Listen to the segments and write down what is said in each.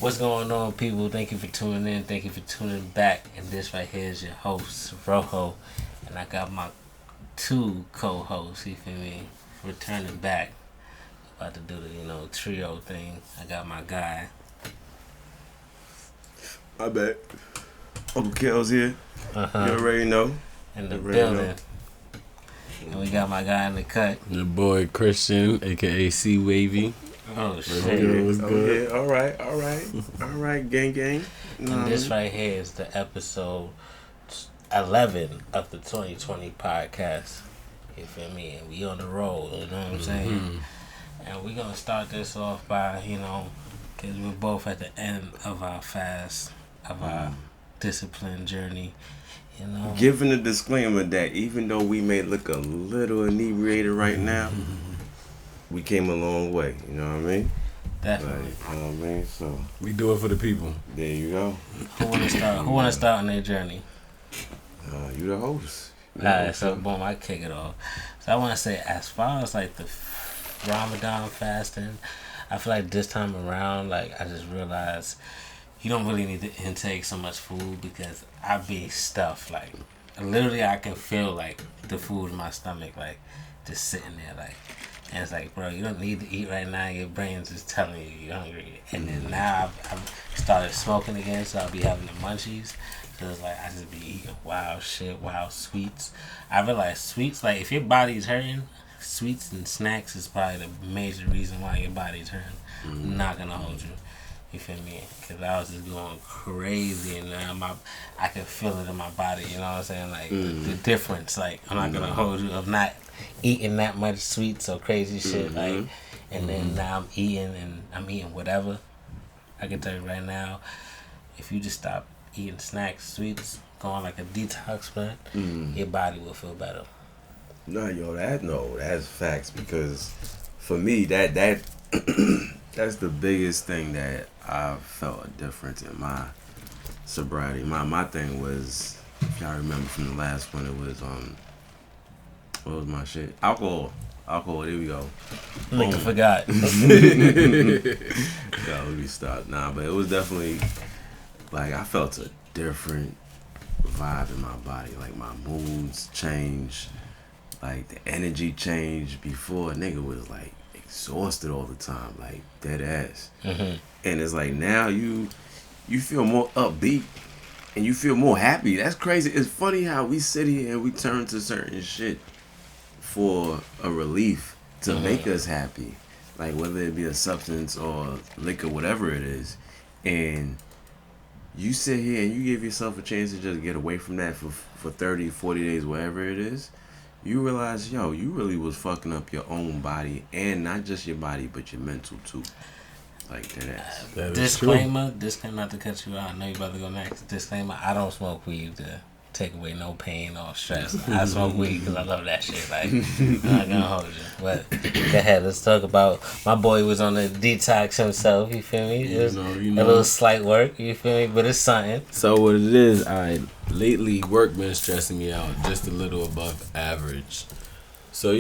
What's going on, people? Thank you for tuning in. Thank you for tuning back. And this right here is your host, Rojo. And I got my two co-hosts, you feel me, returning back. About to do the, trio thing. I got my guy. I bet. Uncle Kel's here. You already know. In the building. And we got my guy in the cut. Your boy Christian, aka C Wavy. Oh shit. What's good? Yeah, all right, gang. And this right here is the episode 11 of the 2020 podcast. You feel me? And we on the road, you know what I'm saying? And we're gonna start this off by, because we're both at the end of our fast, of our discipline journey. Giving a disclaimer that even though we may look a little inebriated right now, we came a long way. You know what I mean? Definitely. You know what I mean? So We do it for the people. there you go. Who wanna start on their journey? You the host. Alright, so boom, I kick it off. So I wanna say, as far as like the Ramadan fasting, I feel like this time around, like I just realized you don't really need to intake so much food because I be stuffed. Like literally, I can feel like the food in my stomach, like just sitting there, like. And it's like, bro, you don't need to eat right now. Your brain's just telling you you're hungry. And then now I've started smoking again, so I'll be having the munchies. So it's like I just be eating wild shit, wild sweets. I realize sweets, like if your body's hurting, sweets and snacks is probably the major reason why your body's hurting. I'm not gonna hold you. You feel me? Because I was just going crazy, and now I can feel it in my body. You know what I'm saying? Like the difference. Like I'm not gonna hold you of not eating that much sweets or crazy shit. Like, and then now I'm eating whatever. I can tell you right now, if you just stop eating snacks, sweets, go on like a detox plan, your body will feel better. That's facts, because for me that that's the biggest thing that I felt a difference in my sobriety. My thing was, if y'all remember from the last one, it was what was my shit? Alcohol. There we go. Nigga forgot. Let me stop. But it was definitely like I felt a different vibe in my body. Like my moods changed, like the energy changed. Before, a nigga was like exhausted all the time, like dead ass. And it's like now you feel more upbeat and you feel more happy. That's crazy. It's funny how we sit here and we turn to certain shit for a relief to make us happy, like whether it be a substance or liquor, whatever it is, and you sit here and you give yourself a chance to just get away from that for 30, 40 days, whatever it is. You realize, you really was fucking up your own body, and not just your body, but your mental too. Like that. Disclaimer, not to cut you out. I know you about to go next. Disclaimer: I don't smoke weed to take away no pain or stress. I smoke weed because I love that shit. Like, I'm not gonna hold you. But go ahead, let's talk about my boy was on the detox himself. You feel me? It was a little slight work. You feel me? But it's something. So what it is, lately work been stressing me out just a little above average. So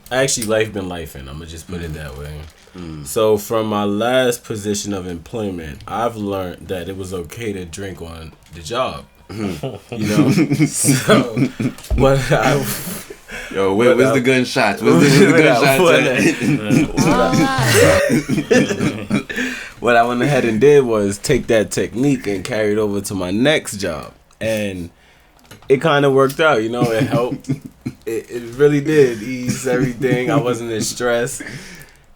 actually life been lifing. I'm gonna just put it that way. So from my last position of employment, I've learned that it was okay to drink on the job. So but where's the gunshots? Where's the gunshots? What I went ahead and did was take that technique and carry it over to my next job, and it kind of worked out. It helped. It really did ease everything. I wasn't as stressed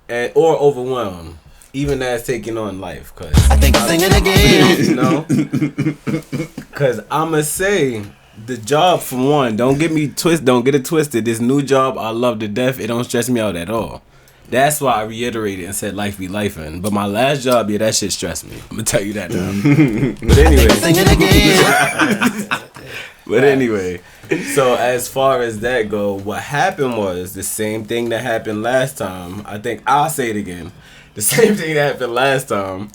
or overwhelmed, even as taking on life. Cause I think I'm singing again. Cause I'ma say the job, for one, don't get it twisted. This new job I love to death. It don't stress me out at all. That's why I reiterated and said life be lifing. But my last job, that shit stressed me. I'm gonna tell you that now. But anyway. Singing again. But anyway, so as far as that go, what happened was the same thing that happened last time. I think I'll say it again. The same thing that happened last time.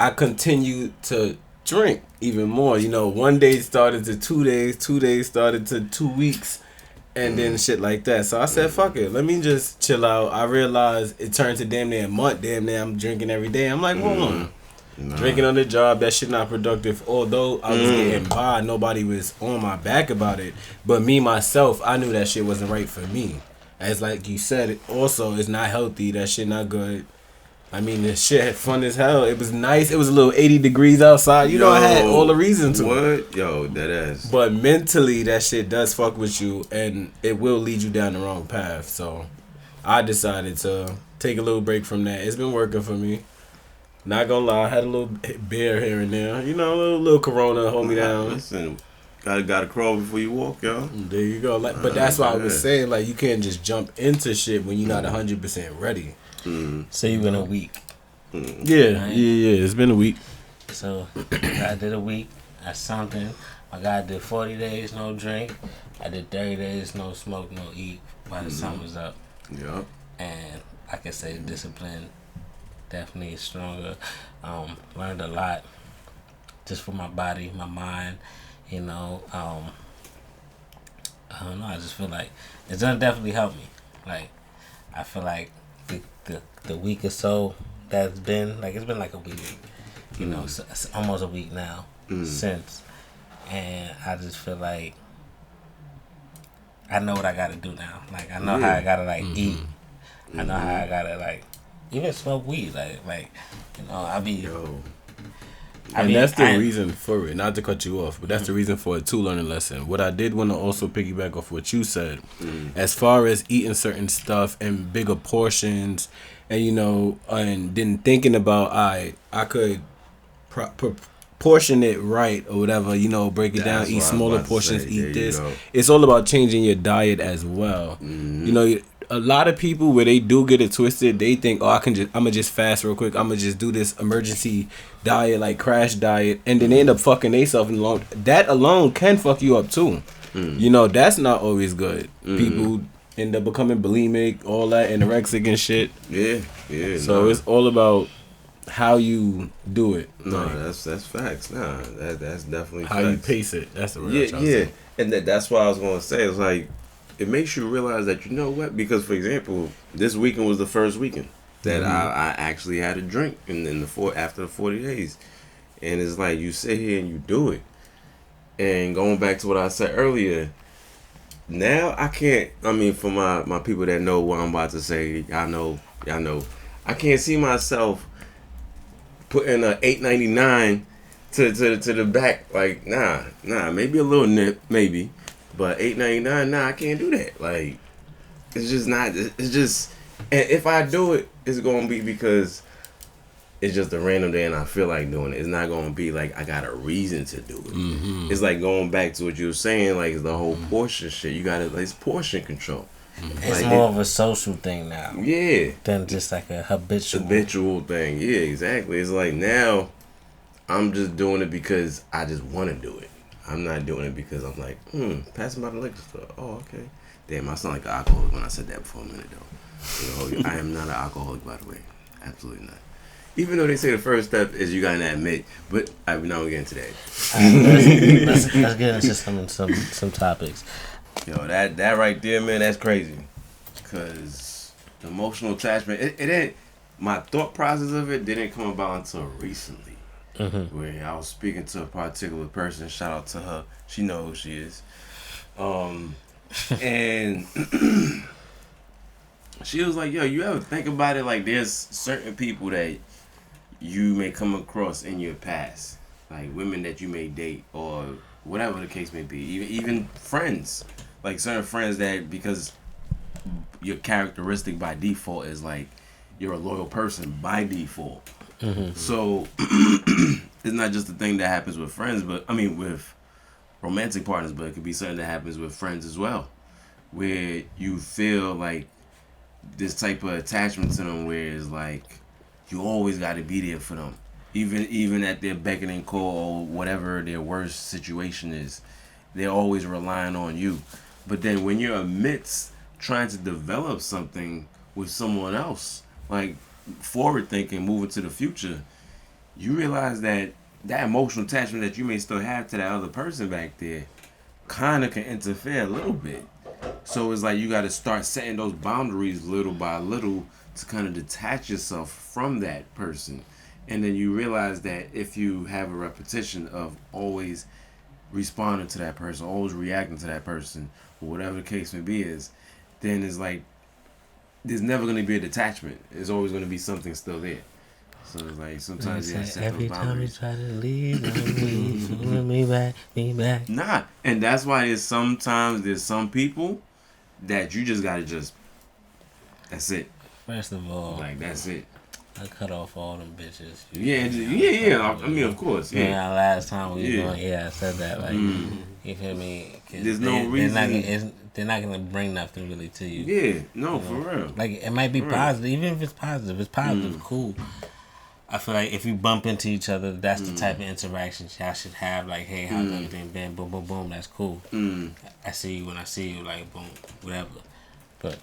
I continued to drink even more. 1 day started to 2 days, 2 days started to 2 weeks, and then shit like that. So I said, fuck it, let me just chill out. I realized it turned to damn near a month. Damn near I'm drinking every day. I'm like, hold on. Drinking on the job, that shit not productive. Although I was getting by, nobody was on my back about it. But me, myself, I knew that shit wasn't right for me. As like you said, also, it's not healthy. That shit not good. I mean, this shit had fun as hell. It was nice. It was a little 80 degrees outside. You know, I had all the reason to. What? Yo, that ass. But mentally, that shit does fuck with you, and it will lead you down the wrong path. So, I decided to take a little break from that. It's been working for me. Not gonna lie, I had a little beer here and there. You know, a little Corona hold me down. Listen, gotta crawl before you walk, yo. There you go. Like, but that's why I was saying, like, you can't just jump into shit when you're not 100% ready. So you been a week. Yeah, right? yeah. It's been a week. So I did a week. That's something. My guy did 40 days no drink. I did 30 days no smoke, no eat. By the sun was up. Yeah. And I can say discipline definitely is stronger. Learned a lot just for my body, my mind. You know, I don't know. I just feel like it's gonna definitely help me. Like, I feel like the week or so that's been like, it's been like a week. You know, it's almost a week now since, and I just feel like I know what I gotta do now. Like, I know how I gotta like eat. I know how I gotta like even smoke weed. Like you know, I mean, that's the reason for it. Not to cut you off, but that's the reason for it too. Learning lesson. What I did want to also piggyback off what you said, as far as eating certain stuff in bigger portions, and you know, and then thinking about I could portion it right or whatever. You know, break it down, eat smaller portions, eat this. It's all about changing your diet as well. You know. A lot of people, where they do get it twisted, they think, oh, I'm gonna just fast real quick. I'm gonna just do this emergency diet, like crash diet, and then they end up fucking themselves in the long. That alone can fuck you up too. You know, that's not always good. People end up becoming bulimic, all that, anorexic and shit. Yeah. So it's all about how you do it. No, like, that's facts. Nah, that's definitely how facts. You pace it. That's the real yeah. And that's what I was gonna say. It's like, it makes you realize that, you know what? Because, for example, this weekend was the first weekend that I actually had a drink after the 40 days. And it's like, you sit here and you do it. And going back to what I said earlier, now I can't, I mean, for my people that know what I'm about to say, y'all know, I can't see myself putting a $8.99 to the back. Like, nah, maybe a little nip, maybe. But $8.99, nah, I can't do that. Like, it's just not. It's just, and if I do it, it's gonna be because it's just a random day and I feel like doing it. It's not gonna be like I got a reason to do it. It's like going back to what you were saying, like the whole portion shit. You gotta, it's portion control. It's like more of a social thing now. Yeah. Than just like a habitual thing. Yeah, exactly. It's like now I'm just doing it because I just want to do it. I'm not doing it because I'm like, passing by the liquor store. Oh, okay. Damn, I sound like an alcoholic when I said that before a minute, though. You know, I am not an alcoholic, by the way. Absolutely not. Even though they say the first step is you gotta admit, but I now we get into that. Let's get into some topics. Yo, that right there, man, that's crazy. Cause the emotional attachment, it didn't. My thought process of it didn't come about until recently. Where I was speaking to a particular person. Shout out to her. She knows who she is. And she was like, yo, you ever think about it? Like, there's certain people that you may come across in your past. Like, women that you may date or whatever the case may be. Even friends. Like, certain friends that, because your characteristic by default is like, you're a loyal person by default. So it's not just a thing that happens with friends, but I mean with romantic partners, but it could be something that happens with friends as well, where you feel like this type of attachment to them, where it's like you always got to be there for them, even at their beckoning call or whatever their worst situation is, they're always relying on you. But then when you're amidst trying to develop something with someone else, like forward thinking, moving to the future, you realize that emotional attachment that you may still have to that other person back there kind of can interfere a little bit. So it's like you got to start setting those boundaries little by little to kind of detach yourself from that person. And then you realize that if you have a repetition of always responding to that person, always reacting to that person, or whatever the case may be is, then it's like there's never going to be a detachment. There's always going to be something still there. So it's like sometimes you have to set every those time you boundaries. try to leave, me back. Nah, and that's why there's some people that you just gotta that's it. First of all, Like that's it. I cut off all them bitches. Yeah. I mean, of course, yeah. Yeah, last time we Yeah. was going, I said that. Like, you feel me? 'Cause There's no reason. They're not gonna bring nothing really to you. Yeah, no, for real. Like, it might be For real. positive, even if it's positive. It's positive, cool. I feel like if you bump into each other, that's the type of interaction y'all should have. Like, hey, how's everything been? Boom, boom, boom. That's cool. I see you when I see you. Like, boom, whatever. But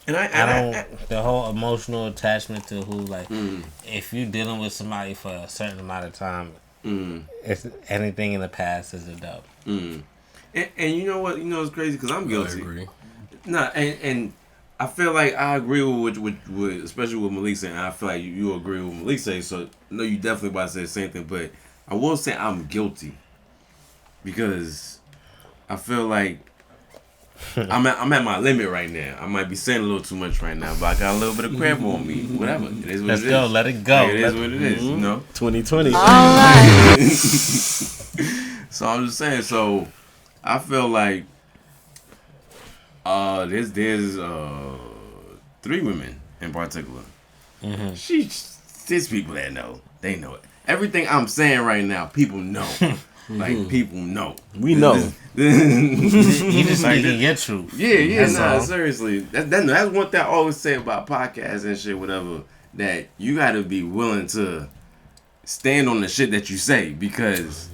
And I don't. The whole emotional attachment to who, like, if you're dealing with somebody for a certain amount of time, it's anything in the past is a dub. And you know what? You know it's crazy because I'm guilty. I agree. Nah, and I feel like I agree with especially with Malik saying. I feel like you agree with Malik saying. So no, you definitely about to say the same thing. But I will say I'm guilty because I feel like I'm at my limit right now. I might be saying a little too much right now, but I got a little bit of crap on me. Whatever. It is what Let's it is. go. Let it go. Like, it is what it is. You know. 2020. So I'm just saying. So I feel like there's 3 women in particular. There's people that know. They know it. Everything I'm saying right now, people know. Like people know. We know. You just Like speaking your truth. Yeah, That's all. seriously. That's one thing I always say about podcasts and shit, whatever. That you gotta be willing to stand on the shit that you say because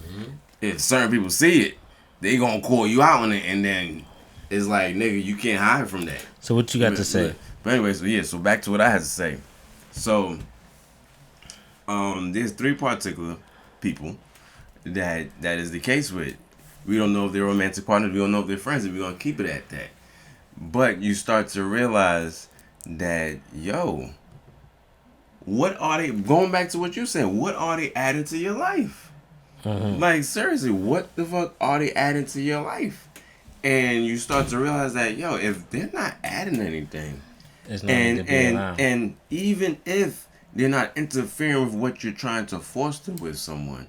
if certain people see it, they gonna call you out on it, and then it's like, nigga, you can't hide from that. So what you got to say? But anyway, so back to what I had to say. So, there's 3 particular people that is the case with. We don't know if they're romantic partners. We don't know if they're friends, and we're gonna keep it at that. But you start to realize that, what are they? Going back to what you're saying, what are they adding to your life? Like seriously, what the fuck are they adding to your life? And you start to realize that, if they're not adding anything, There's no need to be around. and even if they're not interfering with what you're trying to foster with someone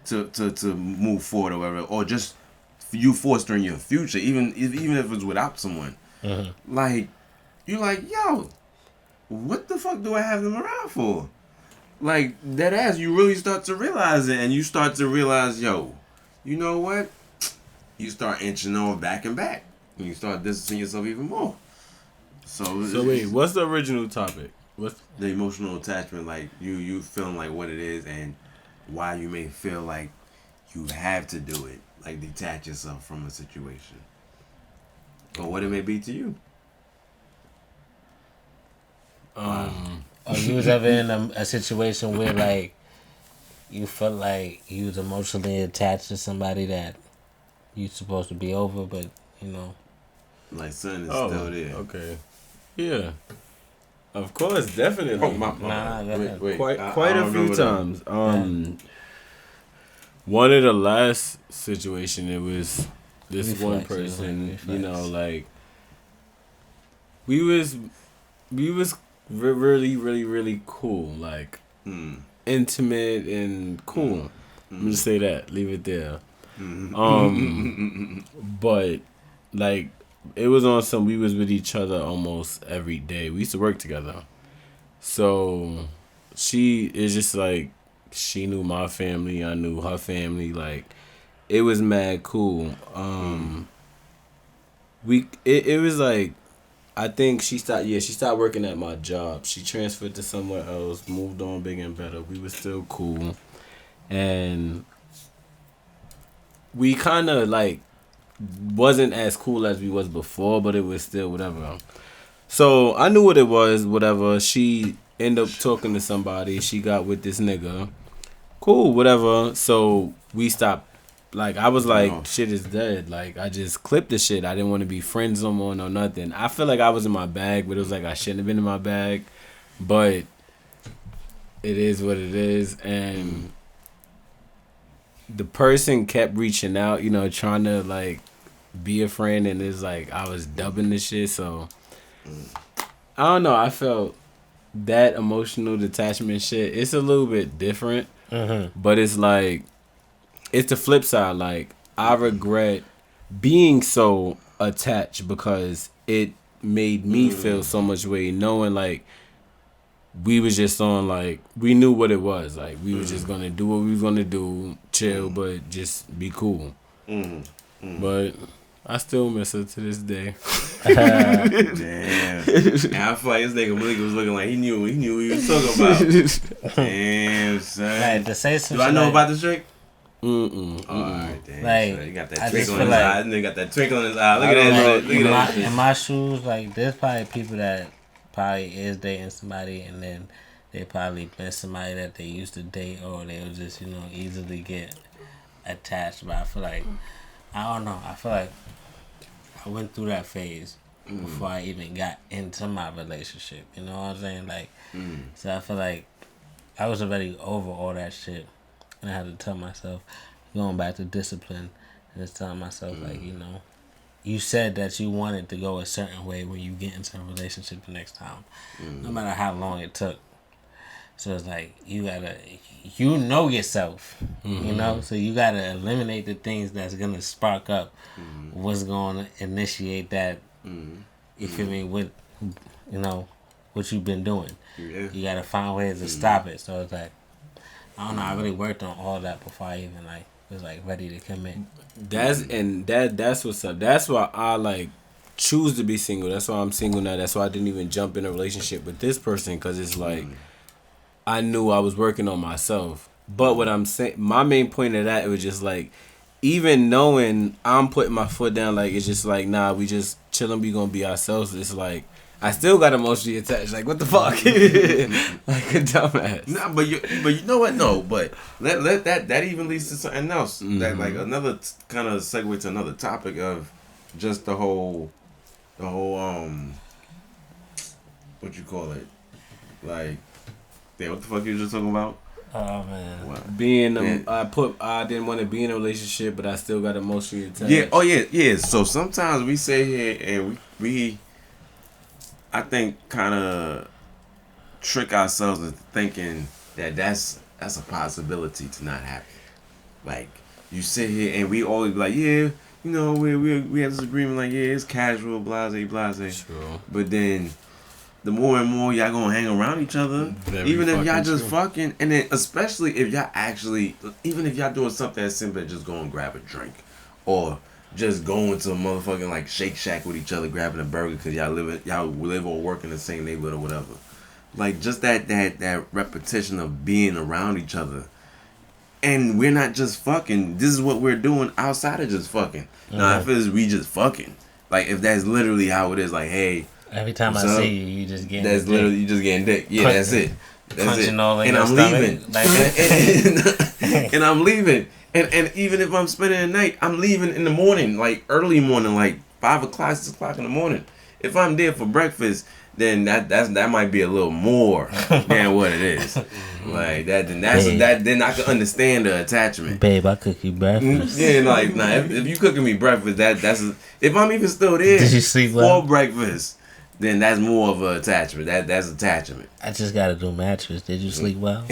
to move forward or whatever, or just you fostering your future, even if it's without someone, like you're like, what the fuck do I have them around for? Like that ass, you really start to realize it, and you start to realize, you know what? You start inching on back and back, and you start distancing yourself even more. So wait, what's the original topic? What's the emotional attachment? Like you feeling like what it is, and why you may feel like you have to do it, like detach yourself from a situation, or what it may be to you. You was ever in a situation where like you felt like you was emotionally attached to somebody that you supposed to be over, but Like son is still there. Okay. Yeah. Of course, definitely. Oh my. Nah, go ahead. Wait. Quite I a don't few remember that. times. One of the last situation, it was this one Reflex, person. reflex. You know, like we was really, really, really cool. Like intimate and cool. I'm gonna say that. Leave it there. But like it was on some. We was with each other almost every day. We used to work together. So she is just like she knew my family. I knew her family. Like it was mad cool. It was like I think she stopped working at my job. She transferred to somewhere else, moved on bigger and better. We were still cool. And we kind of like wasn't as cool as we was before, but it was still whatever. So I knew what it was, whatever. She ended up talking to somebody. She got with this nigga. Cool, whatever. So we stopped. Like, I was like, shit is dead. Like, I just clipped the shit. I didn't want to be friends no more, no nothing. I feel like I was in my bag, but it was like I shouldn't have been in my bag. But it is what it is, and the person kept reaching out, you know, trying to like be a friend, and it's like I was dubbing this shit, so I don't know. I felt that emotional detachment shit. It's a little bit different, but it's like it's the flip side. Like I regret being so attached because it made me feel so much weight, knowing like we was just on like we knew what it was. Like we was just gonna do what we was gonna do, chill, but just be cool. But I still miss her to this day. Damn. And I feel like this nigga Malik was looking like he knew what he was talking about. Damn, son. Like, to say some Do I know like, about this trick? Mm-mm. Alright, damn. Like, So he got I that just twinkle feel in his like- eye. Nigga got that twinkle in his eye. Look at that. Look at that. in my shoes, like there's probably people that probably is dating somebody, and then they probably been somebody that they used to date, or they would just, you know, easily get attached. But I feel like, I don't know, I feel like I went through that phase before I even got into my relationship. You know what I'm saying? Like, so I feel like I was already over all that shit, and I had to tell myself, going back to discipline, and just telling myself like, you know, you said that you wanted to go a certain way when you get into a relationship the next time, no matter how long it took. So it's like you gotta, you know yourself, you know. So you gotta eliminate the things that's gonna spark up what's gonna initiate that. You feel me? With, you know, what you've been doing. Yeah. You gotta find ways to stop it. So it's like, I don't know. I really worked on all that before I even like was like ready to commit. That's what's up. That's why I like choose to be single. That's why I'm single now. That's why I didn't even jump in a relationship with this person, because it's like I knew I was working on myself. But what I'm saying, my main point of that, it was just like, even knowing I'm putting my foot down, like it's just like, nah, we just chilling, we gonna be ourselves. It's like I still got emotionally attached. Like, what the fuck? Like a dumbass. Nah, but you know what? No, but let that even leads to something else. That like another kind of segue to another topic of just the whole what you call it? Like, damn, what the fuck you just talking about? Oh man. What? Being Yeah. I didn't want to be in a relationship, but I still got emotionally attached. Yeah. Oh yeah. Yeah. So sometimes we sit here and we I think kind of trick ourselves into thinking that that's a possibility to not happen. Like, you sit here and we always be like, yeah, you know, we have this agreement, like, yeah, it's casual, blase. True. But then the more and more y'all gonna hang around each other, Very even if y'all fucking just true. fucking, and then especially if y'all actually, even if y'all doing something as simple as just go and grab a drink, or just going to a motherfucking like Shake Shack with each other, grabbing a burger because y'all live or work in the same neighborhood or whatever. Like, just that repetition of being around each other. And we're not just fucking. This is what we're doing outside of just fucking. Now, if it's we just fucking, like if that's literally how it is, like, hey, Every time I what's up? see you, you just get. That's literally you just getting dick. Yeah, that's it. That's Punching it. all in And your I'm stomach, leaving. like- And I'm leaving. And even if I'm spending the night, I'm leaving in the morning, like early morning, like 5 o'clock, 6 o'clock in the morning. If I'm there for breakfast, then that might be a little more than what it is. Like that, then I can understand the attachment. Babe, I cook you breakfast. Yeah, like nah, if you cooking me breakfast, that's if I'm even still there Did you sleep well? for breakfast, then that's more of an attachment. That's attachment. I just gotta do mattress. Did you sleep well?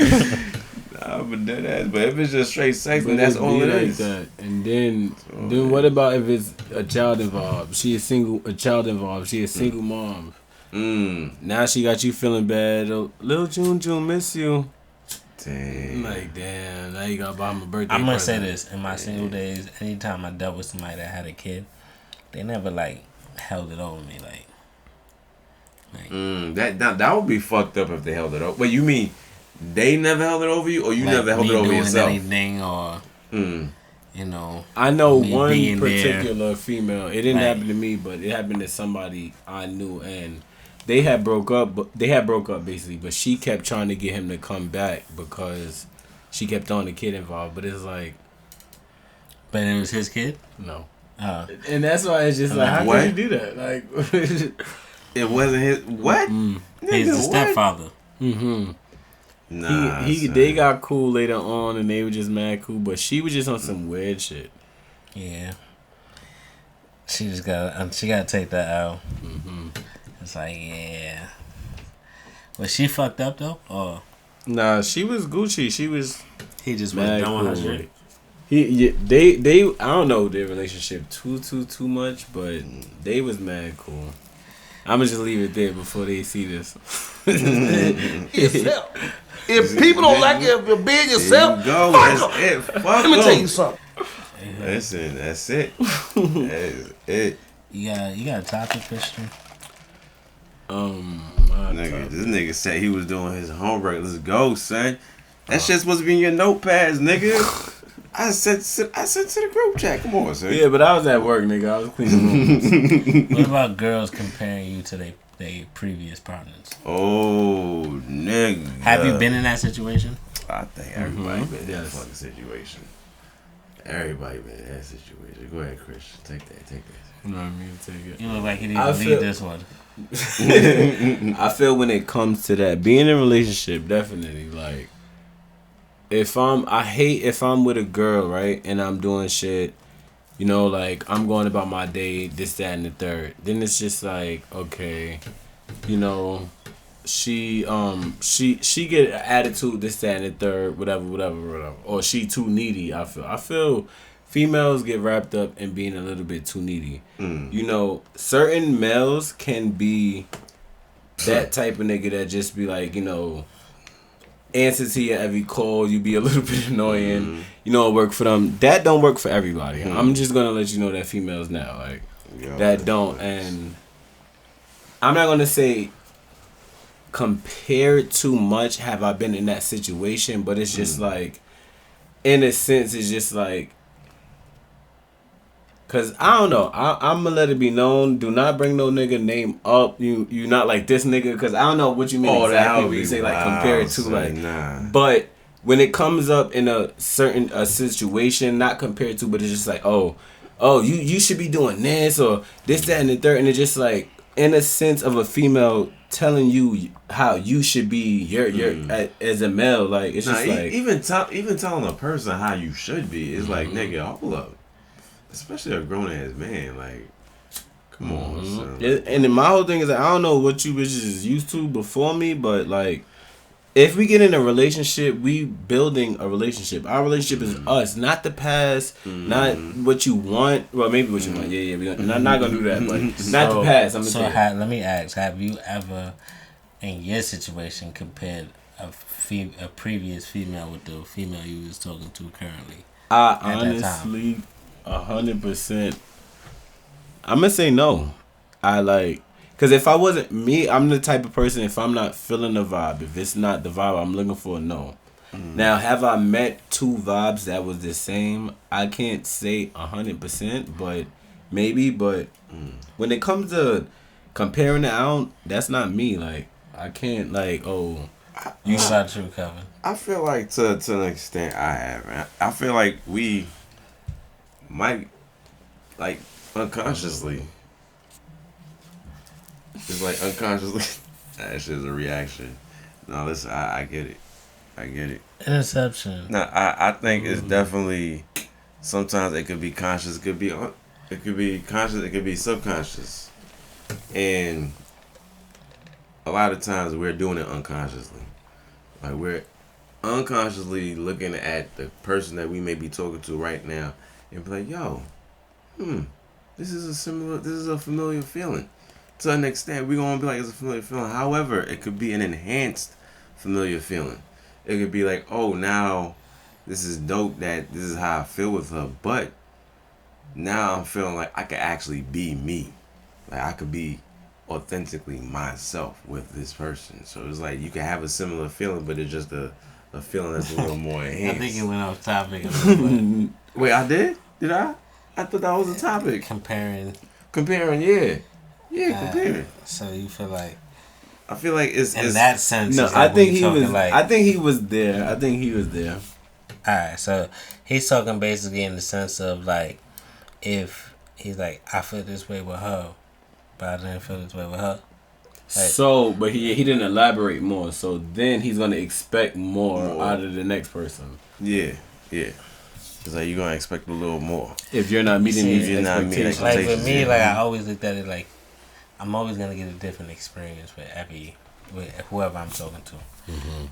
Nah, but if it's just straight sex, then But that's it all be it like is. that. And then what about if it's a child involved? She is single. A child involved. She a single mom. Now she got you feeling bad. Oh, little June miss you. Damn. Like, damn, now you gotta buy him a birthday I'm gonna say present. this: in my single days, anytime I dealt with somebody that had a kid, they never like held it over me. Like That would be fucked up if they held it over. Wait, you mean they never held it over you, or you like never held me it over doing yourself? anything, or Mm. you know. I know Me one being particular female. It didn't Right. happen to me, but it happened to somebody I knew, and they had broke up. But they had broke up basically. But she kept trying to get him to come back because she kept throwing the kid involved. But it's like, But it was his kid. no. Uh, And that's why it's just like, how What? could you do that? Like, It wasn't his. What? He's the Nigga, what? stepfather. Mm-hmm. Nah, They got cool later on, and they were just mad cool, but she was just on some weird shit. Yeah. She gotta take that out. Mm-hmm. It's like, yeah. Was she fucked up though? Or Nah, she was Gucci. She was he just mad went down cool. with her shit? They I don't know their relationship too much, but they was mad cool. I'ma just leave it there before they see this. Yourself. If people don't like you, if you're being yourself, go. fuck That's 'em. it. Fuck Let me tell them. you something. Listen, that's it. That's it. You got a topic, Christian? Nigga, this nigga said he was doing his homework. Let's go, son. That shit's supposed to be in your notepads, nigga. I sent to the group chat. Come on, son. Yeah, but I was at work, nigga. I was cleaning rooms. What about girls comparing you to their previous partners? Oh, nigga. Have you been in that situation? I think everybody been in that Yes. fucking situation. Everybody been in that situation. Go ahead, Christian. Take that. You know what I mean? Take it. You look like you didn't I believe feel- this one. I feel when it comes to that, being in a relationship, definitely like if I'm with a girl, right, and I'm doing shit, you know, like I'm going about my day, this, that, and the third. Then it's just like, okay, you know, she get an attitude, this, that, and the third, whatever, or she too needy. I feel females get wrapped up in being a little bit too needy. You know, certain males can be that type of nigga that just be like, you know, answer to your every call, you be a little bit annoying, you know, work for them. That don't work for everybody. I'm just gonna let you know that females now, like, that don't. And I'm not gonna say compared too much have I been in that situation, but it's just like, in a sense, it's just like, cause I don't know, I'm gonna let it be known. Do not bring no nigga name up. You not like this nigga, cause I don't know what you mean exactly when you say like compare it to like. Nah. But when it comes up in a certain situation, not compared to, but it's just like, oh, you should be doing this or this, that, and the third, and it's just like in a sense of a female telling you how you should be your as a male. Like it's just like even telling a person how you should be is like, nigga, hold up. Especially a grown ass man, like, come on, son. And then my whole thing is like, I don't know what you bitches is used to before me, but like, if we get in a relationship, we building a relationship. Our relationship is us, not the past, not what you want. Well, maybe what you want. Yeah, we're not gonna do that, but not the past. I'm gonna say. Let me ask: have you ever, in your situation, compared a previous female with the female you was talking to currently? I honestly, 100%. I'm gonna say no. Cause if I wasn't me, I'm the type of person. If I'm not feeling the vibe, if it's not the vibe I'm looking for, no. Now, have I met two vibes that was the same? I can't say 100%, but maybe. But when it comes to comparing it, that's not me. Like I can't like You about you, Kevin? I feel like to an extent I have, man. I feel like we might, like, unconsciously. It's like unconsciously. That shit's a reaction. No, listen, I get it. Interception. No, I think it's definitely. Sometimes it could be conscious. It could be conscious. It could be subconscious. And a lot of times we're doing it unconsciously. Like we're unconsciously looking at the person that we may be talking to right now and be like, yo, this is a familiar feeling. To an extent, we're going to be like, it's a familiar feeling. However, it could be an enhanced familiar feeling. It could be like, oh, now this is dope that this is how I feel with her. But now I'm feeling like I could actually be me. Like I could be authentically myself with this person. So it's like you can have a similar feeling, but it's just a feeling that's a little more enhanced. I think you went off topic a little bit. Wait, I did? Did I? I thought that was a topic. Comparing, yeah. Yeah, comparing. So you feel like I feel like it's in that sense. No, like I think he was. like, I think he was there. Alright, so he's talking basically in the sense of like, if he's like, I feel this way with her, but I didn't feel this way with her. So, but he didn't elaborate more. So then he's gonna expect more out of the next person. Yeah. It's like you're gonna expect a little more if you're not meeting these expectations. Like for me, like I always looked at it like I'm always gonna get a different experience with whoever I'm talking to. Mm-hmm.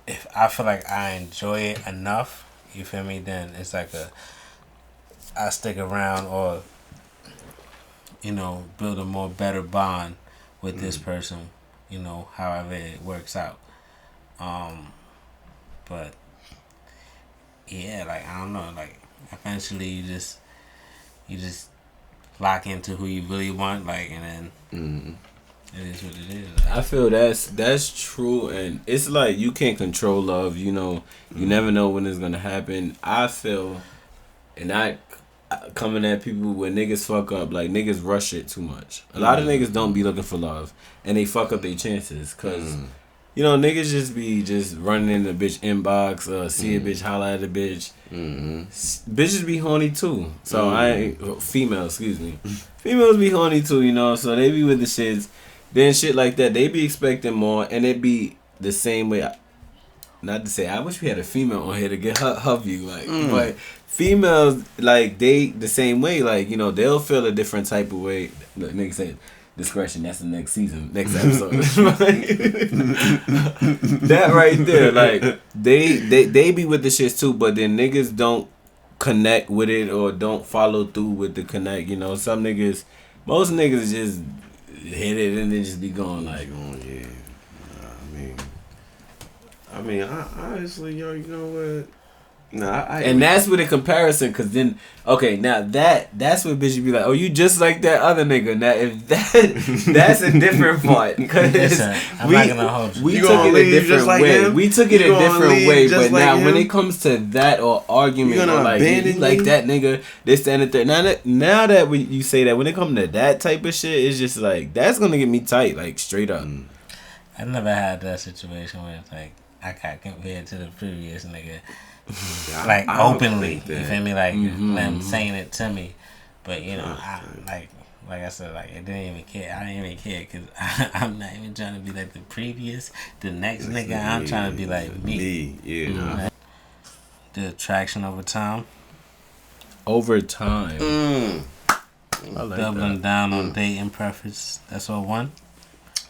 If I feel like I enjoy it enough, you feel me? Then it's like I stick around or build a more better bond with this person. However it works out. But yeah, like I don't know, like eventually you just lock into who you really want, like, and then it is what it is. Like. I feel that's true, and it's like you can't control love. You never know when it's gonna happen. I feel, and I coming at people when niggas fuck up, like niggas rush it too much. A lot of niggas don't be looking for love, and they fuck up their chances, cause. Niggas just be running in the bitch inbox, see a bitch, holla at a bitch. Bitches be horny too. So females, excuse me. Females be horny too, so they be with the shits. Then shit like that, they be expecting more, and it be the same way. Not to say, I wish we had a female on here to get her view, like, but females, like, they the same way, like, they'll feel a different type of way. Look, niggas say, discretion, that's the next episode. That right there, like they be with the shits too, but then niggas don't connect with it or don't follow through with the connect. Some niggas, most niggas just hit it and then just be going like, yeah. I mean, I honestly, yo, you know what? And that's with a comparison, cause then now that's what bitches be like, oh, you just like that other nigga. Now if that's a different part, cause I'm not gonna hold you. We took it a different way. We took it a different way, but like now him? when it comes to that or argument, or like you like that nigga, this and the third. Now that you say that, when it comes to that type of shit, it's just like that's gonna get me tight, like straight up. I never had that situation where it's like I got compared to the previous nigga. Like openly, you feel me? Like them saying it to me, but I like I said, like it didn't even care. I didn't even care because I'm not even trying to be like the next nigga. I'm trying to be like me. The attraction over time. Over time. I like doubling down on dating preference. That's all one.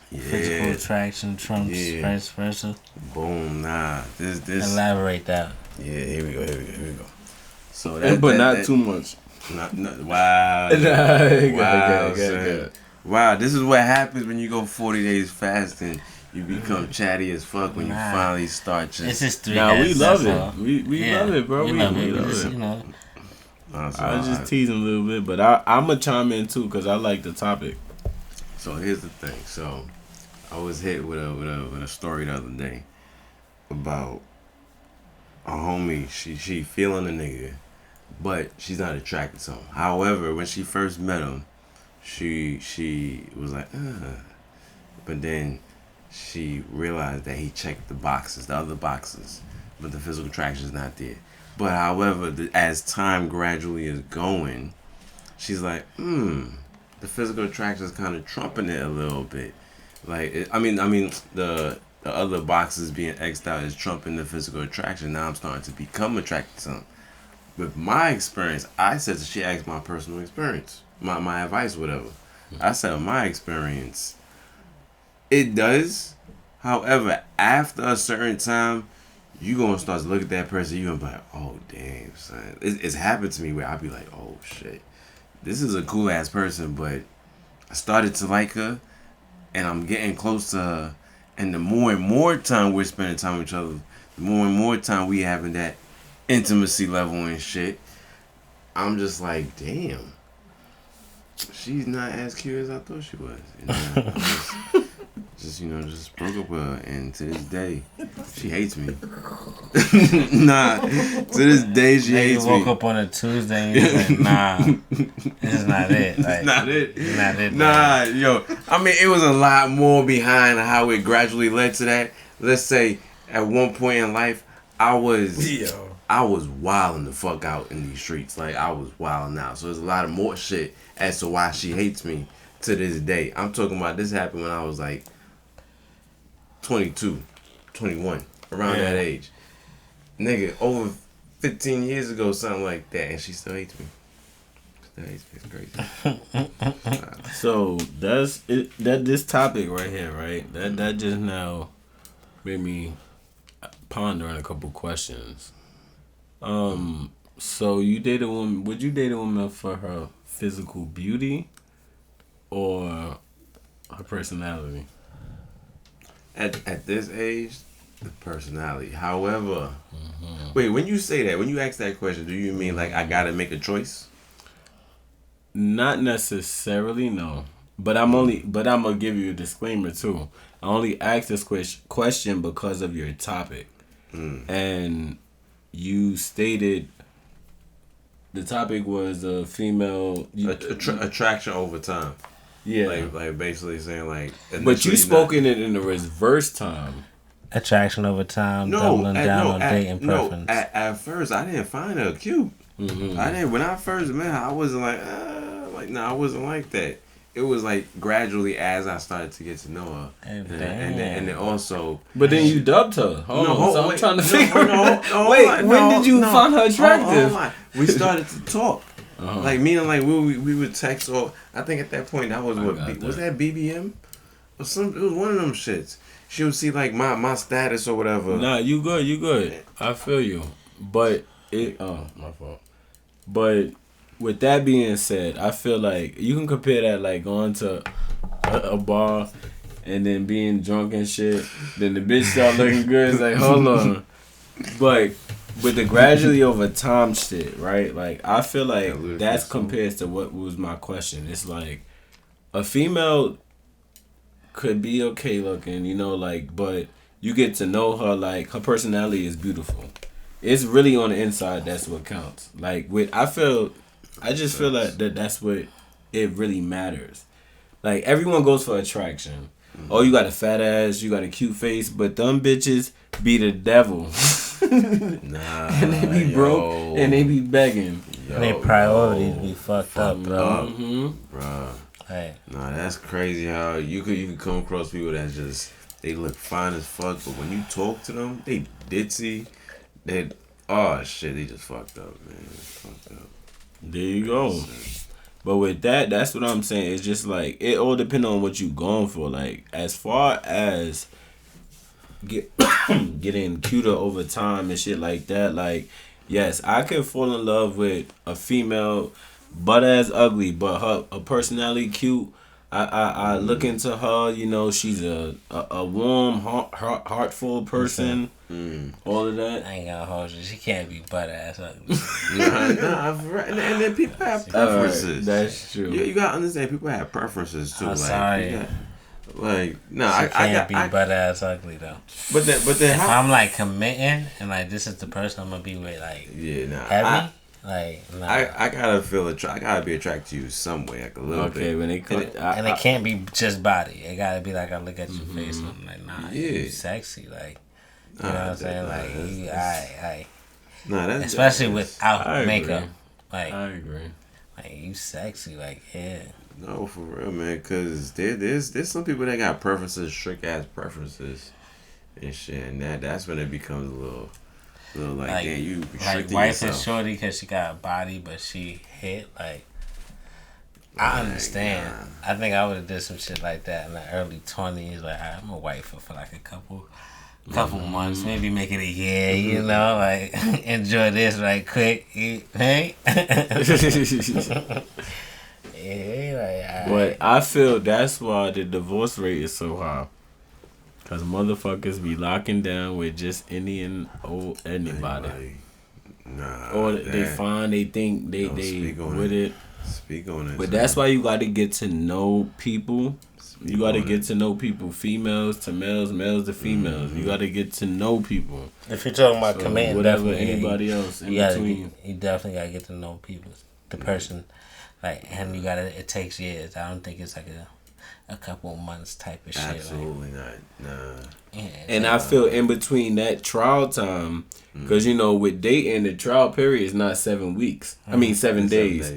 Yeah. Physical attraction trumps vice versa. Boom, this elaborate that. Yeah, here we go. So but not too much. Wow. Good. Wow, this is what happens when you go 40 days fasting. You become chatty as fuck when you finally start just. It's just 3 days. We love it. We love it, bro. We love it. I was just teasing a little bit, but I'm going to chime in too because I like the topic. So here's the thing. So I was hit with a story the other day about a homie. She feeling a nigga, but she's not attracted to him. However, when she first met him, she was like, but then she realized that he checked the other boxes, but the physical attraction is not there. But however, as time gradually is going, she's like, the physical attraction is kind of trumping it a little bit. Like, the other boxes being X'd out is trumping the physical attraction. Now I'm starting to become attracted to him. With my experience, I said that she asked my personal experience, my advice, whatever. I said, my experience, it does. However, after a certain time, you gonna start to look at that person. You gonna be like, oh damn, son. It's happened to me where I be like, oh shit, this is a cool ass person, but I started to like her, and I'm getting close to her. And the more and more time we're spending time with each other, the more and more time we having that intimacy level and shit, I'm just like, damn, she's not as cute as I thought she was. I just broke up with her, and to this day, she hates me. To this day, she hates me. You woke up on a Tuesday and you're like, nah, this is not it. Like, it's not it. It's not it. Nah, yo. I mean, it was a lot more behind how it gradually led to that. Let's say, at one point in life, I was wilding the fuck out in these streets. Like, I was wilding out. So there's a lot of more shit as to why she hates me to this day. I'm talking about this happened when I was like 22, 21, around that age. Nigga, over 15 years ago, something like that, and she still hates me. Still hates me. It's crazy. So that's it. That this topic right here, right? That just now made me ponder on a couple questions. So you date a woman? Would you date a woman for her physical beauty or her personality? At this age, the personality. However, wait, when you say that, when you ask that question, do you mean like I gotta make a choice? Not necessarily, no. But I'm gonna give you a disclaimer too. I only asked this question because of your topic, and you stated the topic was a female Attraction over time. Yeah, like basically saying like. But you spoken it in the reverse time. Attraction over time, doubling down on dating preference. At first, I didn't find her cute. I didn't. When I first met her, I wasn't like, I wasn't like that. It was like gradually as I started to get to know her, and then also. But then you dubbed her. I'm trying to figure out. Wait, when did you find her attractive? We started to talk. Like meaning like we would text, or I think at that point that was was that BBM or some. It was one of them shits. She would see like my status or whatever. Nah, you good. I feel you, but my fault. But with that being said, I feel like you can compare that like going to a bar and then being drunk and shit. Then the bitch start looking good. It's like hold on, but. With the gradually over time shit, right? Like, I feel like that compares to what was my question. It's like, a female could be okay looking, you know, like, but you get to know her, like, her personality is beautiful. It's really on the inside that's what counts. Like, I just feel like that's what it really matters. Like, everyone goes for attraction. Oh, you got a fat ass, you got a cute face, but them bitches be the devil. And they be broke and they be begging. And their priorities be fucked up, bro. Bro. Hey. Nah, that's crazy how you could come across people that just they look fine as fuck, but when you talk to them, they ditzy. They they just fucked up, man. Fucked up. There you go. But with that's what I'm saying. It's just like it all depends on what you going for. Like as far as getting cuter over time and shit like that. Like yes, I could fall in love with a female, butt ass ugly, but her personality cute. I look into her. You know, she's a warm, heartful person. All of that. I ain't gonna hold you. She can't be butt ass ugly. And then people have preferences. Right, that's true. You gotta understand, people have preferences too. I'm sorry. I can't be butt ass ugly though. But then if I'm like committing and like this is the person I'm gonna be with, like heavy. I gotta feel I gotta be attracted to you some way, like a little bit. Okay, when and it can't be just body. It gotta be like I look at your face and I'm like, nah, you sexy, like you know what I'm saying, like you, alright. Nah, that's especially without makeup. Like I agree. Like you sexy, like yeah. No, for real, man. Cause there's some people that got preferences, strict ass preferences, and shit, and that's when it becomes a little like damn, you restricting wife yourself. is shorty because she got a body, but she hit like. I understand. I think I would have did some shit like that in the early 20s. Like I'm a wife for like a couple months, maybe make it a year. You know, like enjoy this right quick. Hey. Yeah, but I feel that's why the divorce rate is so high. Cause motherfuckers be locking down with just any or anybody. Nah. Or they think they with it. Speak on it. But that's why you got to get to know people. You got to get to know people, females to males, males to females. You got to get to know people. If you're talking about committing, whatever anybody else in between, you definitely got to get to know people, the person. Like, and you gotta. It takes years. I don't think it's like a couple months type of shit. Absolutely not. Nah. Yeah, and I feel in between that trial time, because you know with dating the trial period is not 7 weeks. I mean 7 days.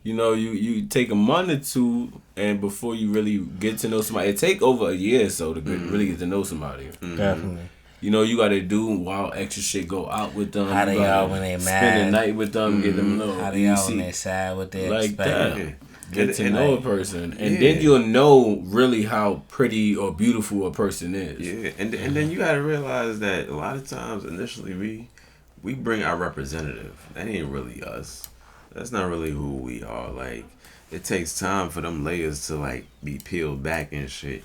You know, you take a month or two, and before you really get to know somebody, it take over a year or so to really get to know somebody. Definitely. You know, you gotta do wild extra shit. Go out with them. How they are when they spend mad. Spend the night with them. Get them know. How they are when they sad. What they like expect. that. Get to know a person, and then you'll know really how pretty or beautiful a person is. Yeah, and then you gotta realize that a lot of times initially we bring our representative. That ain't really us. That's not really who we are. Like, it takes time for them layers to like be peeled back and shit.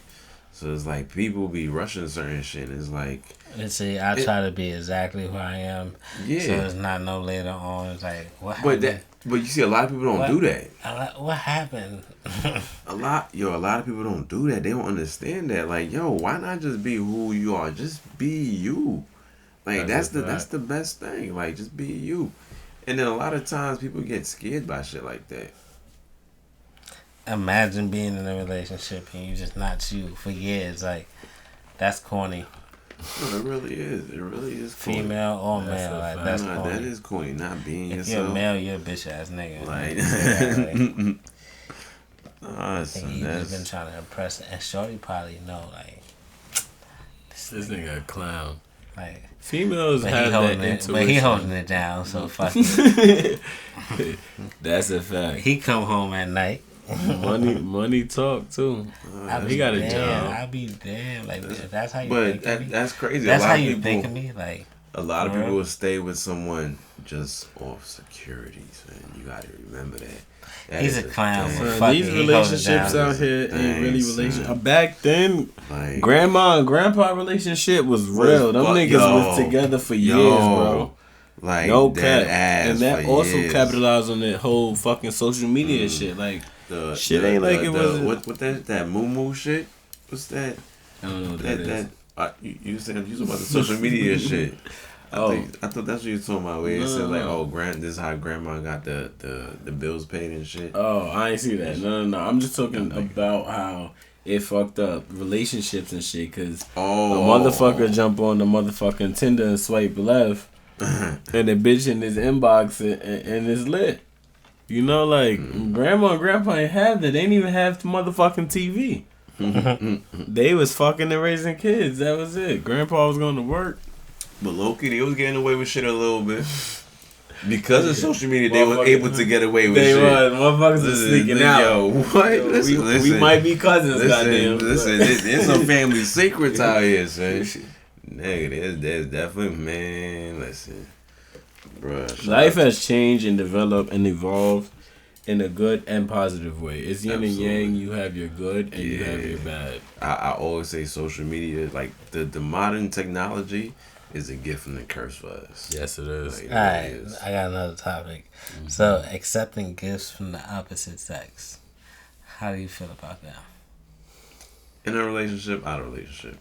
So it's like people be rushing certain shit. It's like, and see, I try to be exactly who I am. Yeah. So it's not no later on. It's like, what happened? But you see, a lot of people don't do that. What happened? A lot of people don't do that. They don't understand that. Like, yo, why not just be who you are? Just be you. Like, that's the best thing. Like, just be you. And then a lot of times people get scared by shit like that. Imagine being in a relationship and you just not you for years. Like, that's corny. No, it really is. It really is corny. Female or male. Like, that's corny. That is corny. Not being if yourself. If you're a male, you're a bitch ass nigga. Like, you just been trying to impress. And shorty probably know, like, this nigga a clown. Like, females have that intuition. But he holding it down, so fuck it. That's a fact. He come home at night. money talk too. He got a job. I be damn. Like, that's how you but think of me? That's crazy. That's how you think of me? Like, a lot of people will stay with someone just off securities, man. You gotta remember that. He's a clown. These relationships out here ain't really relationships. Back then, like, grandma and grandpa relationship was real. Them niggas was together for years, bro. Like, no cap. And that also capitalized on that whole fucking social media shit. Like, shit ain't like it was. What that moo shit? What's that? I don't know what that is. You said you about the social media shit. I thought that's what you were talking about. Where it said like, this is how grandma got the bills paid and shit. Oh, I ain't see that. No. I'm just talking about how it fucked up relationships and shit. Cause a motherfucker jump on the motherfucking Tinder and swipe left, and the bitch in his inbox and it's lit. You know, like grandma and grandpa ain't have that. They didn't even have motherfucking TV. They was fucking and raising kids. That was it. Grandpa was going to work. But low-key, they was getting away with shit a little bit. Because of social media, they were able to get away with shit. They was. Motherfuckers was sneaking out. Yo, what? Listen, we might be cousins, goddamn. Listen, there's some family secrets out here, son. Nigga, there's definitely, man, listen. Bruh, life has changed and developed and evolved in a good and positive way. It's yin and yang. You have your good and you have your bad. I always say social media, like the modern technology, is a gift and a curse for us. Yes, it is. Like, alright, I got another topic. Mm-hmm. So, accepting gifts from the opposite sex. How do you feel about that? In a relationship, out of a relationship.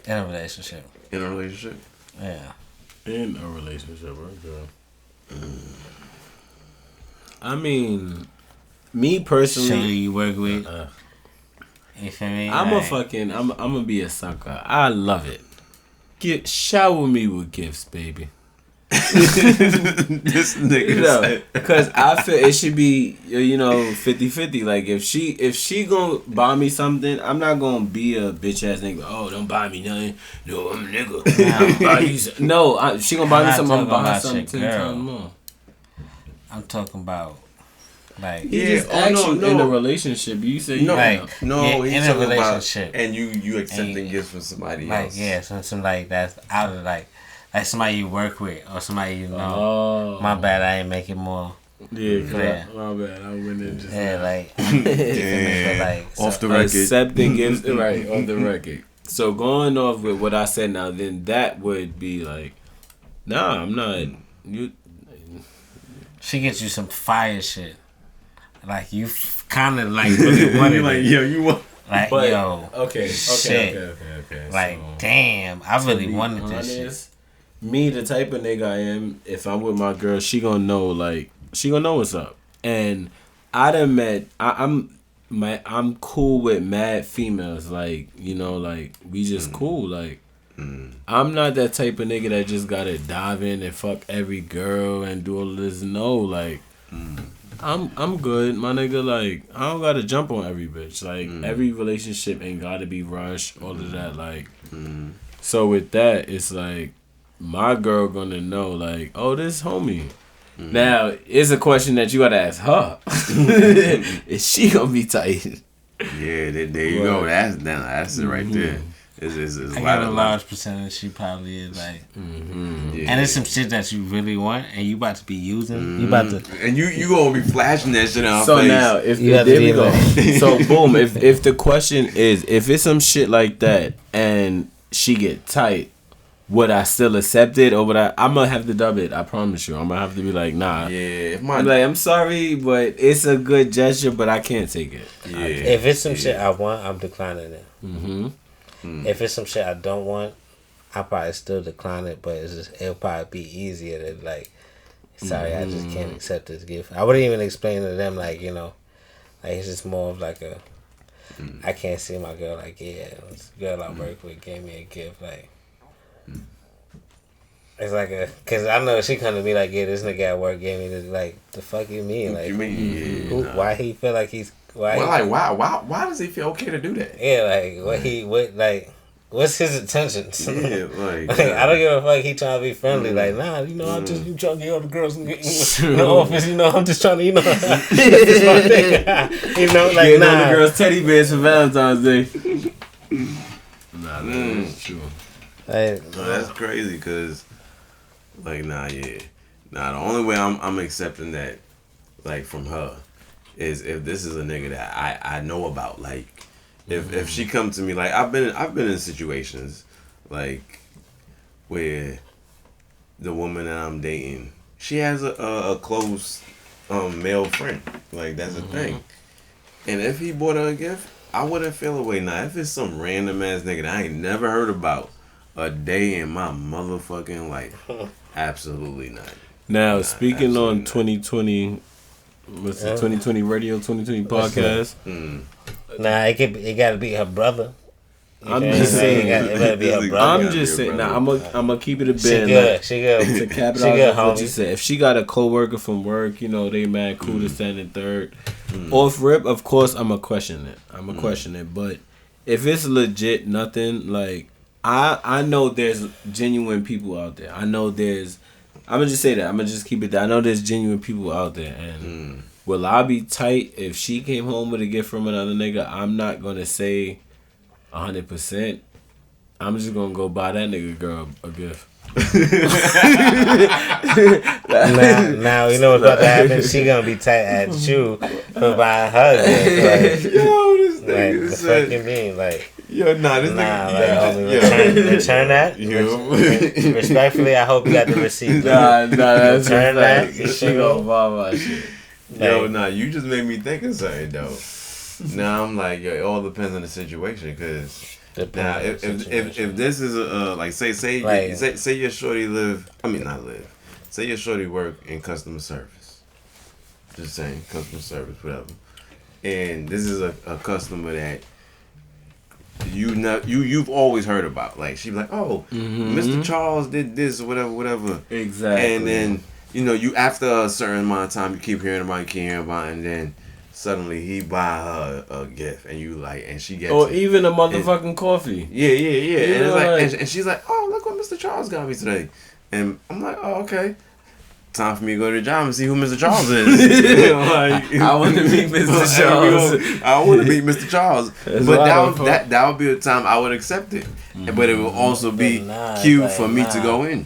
In a relationship. In a relationship? Yeah. In a relationship, okay. I mean, me personally, Shane, you work with. You feel me? I'm gonna be a sucker. I love it. Shower me with gifts, baby. This nigga, because I feel it should be 50-50. Like if she gonna buy me something, I'm not gonna be a bitch ass nigga. Oh, don't buy me nothing. No, I'm a nigga. No, she gonna buy me something. I'm gonna buy her something 10 times more. I'm talking about. Like, just in a relationship. You say in a relationship, and you accepting gifts from somebody else. Something like that's out of like somebody you work with or somebody you know. Oh. My bad, I ain't make it more. Yeah, my bad. I went in just off the record. Accepting gifts, right off the record. So going off with what I said now, then that would be like, nah, I'm not. She gets you some fire shit. Like, you kind of, like, really wanted it. Like, yo, you want... Like, but, yo. Okay. Like, so, damn, I really wanted this shit. Me, the type of nigga I am, if I'm with my girl, she gonna know, like, she gonna know what's up. And I done met... I'm cool with mad females. Like, like, we just cool. Like, I'm not that type of nigga that just gotta dive in and fuck every girl and do all this. No, like... I'm good, my nigga. Like, I don't gotta jump on every bitch. Like, every relationship ain't gotta be rushed. All of that, like. So with that, it's like my girl gonna know, like, oh, this homie. Now, it's a question that you gotta ask her. Is she gonna be tight? Yeah, there you go. That's it right there. It's I got a large percentage. She probably is like, Yeah. and it's some shit that you really want, and you about to be using. You about to, and you gonna be flashing that shit on So face. now, if You have to there be we go. like- So boom, if the question is, if it's some shit like that and she get tight, would I still accept it, or would I'm gonna have to dub it? I promise you, I'm gonna have to be like, nah. Yeah, I'm like, I'm sorry, but it's a good gesture, but I can't take it. yeah. if it's some shit I want, I'm declining it. Mm-hmm. If it's some shit I don't want, I probably still decline it, but it'll probably be easier to like, sorry, I just can't accept this gift. I wouldn't even explain to them like, you know, like it's just more of like a, I can't see my girl like, yeah, this girl I work with gave me a gift, like. It's like cause I know she come to me like, yeah, this nigga at work gave me this, like, the fuck you mean, like, You mean, yeah, why he feel like he's, why? why does he feel okay to do that? Yeah, like what's his intentions? Yeah, like, I don't give a fuck. He trying to be friendly, like, nah, you know, I'm just trying to get all the girls in the office, you know, I'm just trying to, you know, that's my thing. You know, like, Getting nah. all the girls teddy bears for Valentine's Day. Nah, that's true. Like, No, that's crazy, cause like, the only way I'm accepting that, like, from her is if this is a nigga that I know about. Like, if she come to me, like, I've been in situations like where the woman that I'm dating, she has a close male friend, like, that's a thing, and if he bought her a gift, I wouldn't feel away. Now if it's some random ass nigga that I ain't never heard about a day in my motherfucking life, absolutely not. Now, speaking on absolutely 2020, what's the 2020 radio, 2020 podcast? nah, it gotta be her brother. I'm just saying. It better be her brother. I'm just saying. Now, I'm gonna keep it a She bit. good. She good. To She capitalize good, on what homie. you said, if she got a coworker from work, you know, they mad cool to stand in third. Off rip, of course, I'ma question it. Question it. But if it's legit nothing, like, I know there's genuine people out there. I know there's. I'm gonna just say that. I'm gonna just keep it there. I know there's genuine people out there, and will I be tight if she came home with a gift from another nigga? I'm not gonna say 100%. I'm just gonna go buy that nigga girl a gift. Now you know what's about to happen. She gonna be tight at you for buying her gift. Like, Yo, this like nigga the said, fuck you mean? Like, yo, nah, this nah, nigga, like, homie, return that. Yo. Respectfully, I hope you got the receipt. Nah, that's Return that. She gonna buy my shit. Yo, nah, you just made me think of something though. Now I'm like, yo, it all depends on the situation, cause now if this is a like say your shorty say your shorty work in customer service, just saying customer service, whatever, and this is a customer that you've always heard about, like she be like, oh, Mr. Charles did this or whatever, Exactly. and then you after a certain amount of time you keep hearing about it, and then suddenly he buy her a gift and you like, and she gets or it. even a motherfucking coffee. Yeah. You And know, it's like, like- and she's like, oh, look what Mr. Charles got me today. And I'm like, oh, okay. Time for me to go to the job and see who Mr. Charles is. Like, I want to meet Mr. Charles. I want to meet Mr. Charles. That's But wild, that would be the time I would accept it. But it will also be But nah, cue like, for me to nah. go in.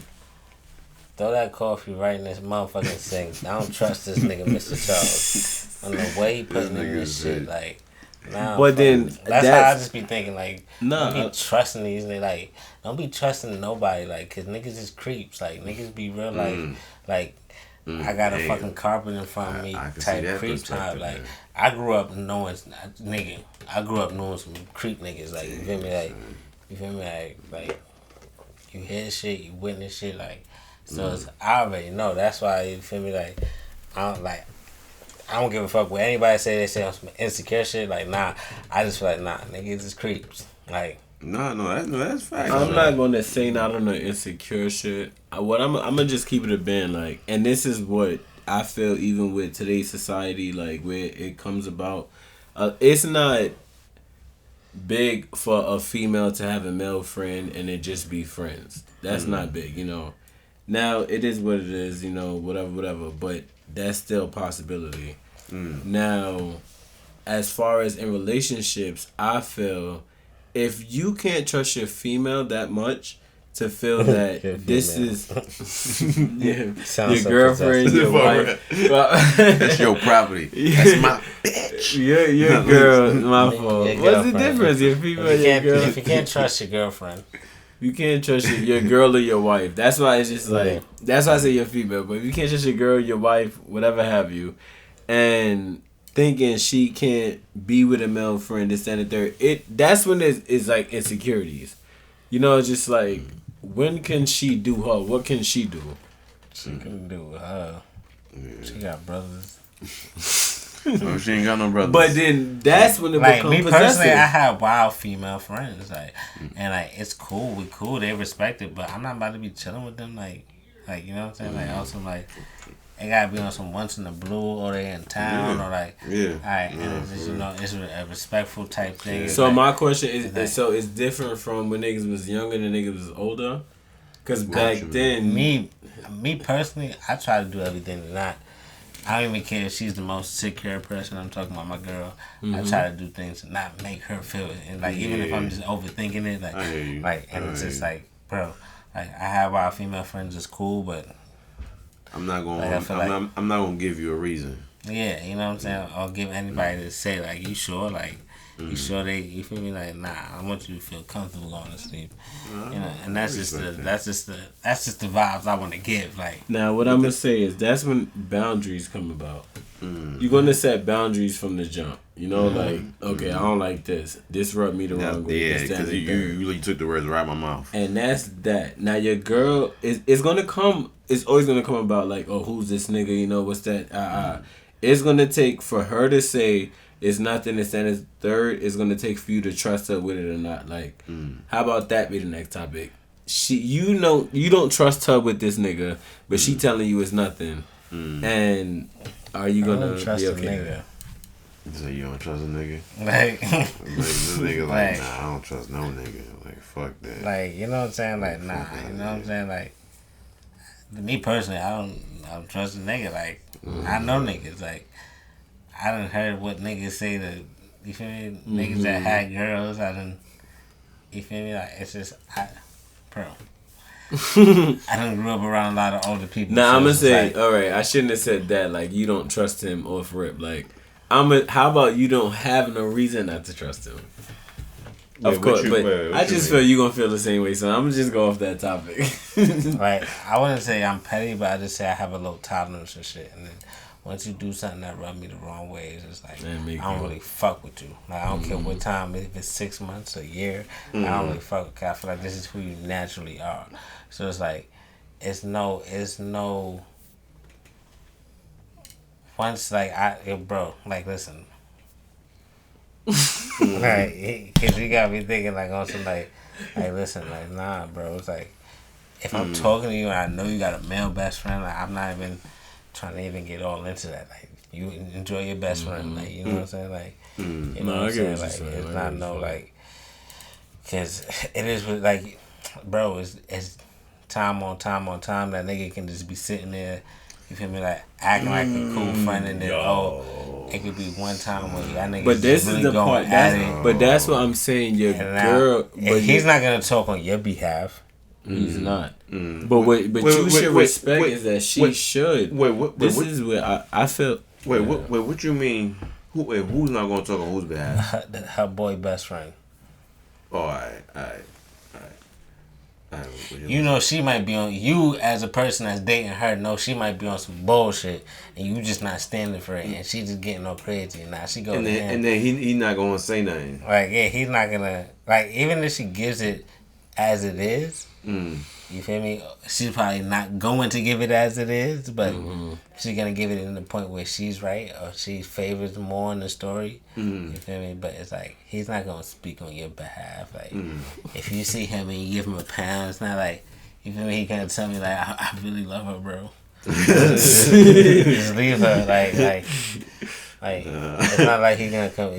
Throw that coffee right in this motherfucking sink. I don't trust this nigga, Mr. Charles. On the way he putting in this shit, like, nah. But then that's how I just be thinking, like, Nah. don't be trusting these niggas, like, don't be trusting nobody, like, cause niggas is creeps, like, niggas be real, like, I got a Hey, fucking carpet in front of me, I can see type that creep type, perspective, like, man. I grew up knowing some creep niggas, like, you feel me, like, you hear shit, you witness shit, like, so it's, I already know, that's why, you feel me, like, I don't give a fuck what anybody say. They say on some insecure shit. Like, nah, I just feel like, nah, niggas is creeps. Like, No, that's fact. I'm not gonna say not on the insecure shit. What I'm gonna just keep it a band, like, and this is what I feel even with today's society, like where it comes about, it's not big for a female to have a male friend and it just be friends. That's not big, you know. Now it is what it is, you know, whatever. But that's still a possibility. Now, as far as in relationships, I feel if you can't trust your female that much to feel that this is your girlfriend, your wife, that's your property. That's my bitch. Your girl, my fault. What's the difference? Your female, your girl. If you can't trust your girlfriend, you can't trust your girl or your wife. That's why it's just like that's why I say your female. But if you can't trust your girl, your wife, whatever have you, and thinking she can't be with a male friend, this and the third, that's when it's like insecurities. You know, it's just like when can she do her? What can she do? She can do her. She got brothers. No, she ain't got no brothers. But then that's when it like becomes me possessive. personally, I have wild female friends, like, and like it's cool. We cool. They respect it, but I'm not about to be chilling with them. Like you know what I'm saying? Like also like. It gotta be on some once in the blue, or they in town, or like, alright, and it's just, you know, it's a respectful type thing. So like, my question is, so it's different from when niggas was younger and niggas was older, cause back then, me personally, I try to do everything I don't even care if she's the most secure person. I'm talking about my girl. I try to do things to not make her feel it, and like even if I'm just overthinking it, like, and it's just like, bro, like I have our female friends, it's cool, but. I'm not gonna give you a reason. Yeah, you know what I'm saying? Or give anybody to say like, you sure? Like, you sure you feel me? Like, nah, I want you to feel comfortable going to sleep. You know, and that's just the vibes I want to give. Like, now what I'm gonna say is that's when boundaries come about. You're gonna set boundaries from the jump. You know, like, okay, I don't like this. This rubbed me the wrong way. Yeah, because you took the words right out of my mouth. And that's that. Now your girl is gonna come. It's always gonna come about like, oh, who's this nigga? You know, what's that? It's gonna take for her to say it's nothing. It's and it's third. It's gonna take for you to trust her with it or not. Like, how about that be the next topic? You know, you don't trust her with this nigga, but she telling you it's nothing. And are you gonna trust be a okay? nigga? So you don't trust a nigga? Like this nigga like, nah, I don't trust no nigga. Like, fuck that. Like, you know what I'm saying? Like, nah, you know what I'm saying? Like, me personally, I don't trust a nigga. Like, I know niggas. Like, I done heard what niggas say to, you feel me? Niggas that had girls, you feel me? Like, it's just, bro. I done grew up around a lot of older people. Now, so I'm gonna say, like, alright, I shouldn't have said that. Like, you don't trust him off rip. Like, how about you don't have no reason not to trust him? Of course, but I just feel you gonna feel the same way, so I'm just go off that topic. like, I wouldn't say I'm petty, but I just say I have a low tolerance for shit. And then once you do something that rub me the wrong way, it's just like, I don't really fuck with you. Like, I don't care what time, if it's 6 months, a year, I don't really fuck with you. I feel like this is who you naturally are. So it's like, it's no, once, like, bro, like, listen. Like, cause you got me thinking like on some like listen, like, nah, bro. It's like if I'm talking to you and I know you got a male best friend, like I'm not even trying to even get all into that. Like, you enjoy your best friend, like, you know what I'm saying, like, you know what I'm saying, like, it's not no like, cause it is with, like, bro, it's time on time that nigga can just be sitting there. You feel me? Like, acting like a cool friend, and then, it could be one time where y'all niggas but this really is the going part. at it. But that's what I'm saying. Your girl, but he's not gonna talk on your behalf. He's not. But you should respect is that she should. This is where I feel. What you mean? Who's not gonna talk on whose behalf? Her boy best friend. Oh, all right. You know, she might be on, you as a person that's dating her, know she might be on some bullshit, and you just not standing for it, and she just getting all crazy, and now she go and then he not gonna say nothing. Like, yeah, he's not gonna, like, even if she gives it as it is, you feel me? She's probably not going to give it as it is, but she's gonna give it in the point where she's right, or she favors more in the story. You feel me? But it's like, he's not gonna speak on your behalf. Like, if you see him and you give him a pound, it's not like, you feel me? He can't tell me like, I really love her, bro. Just leave her, like. It's not like he gonna come.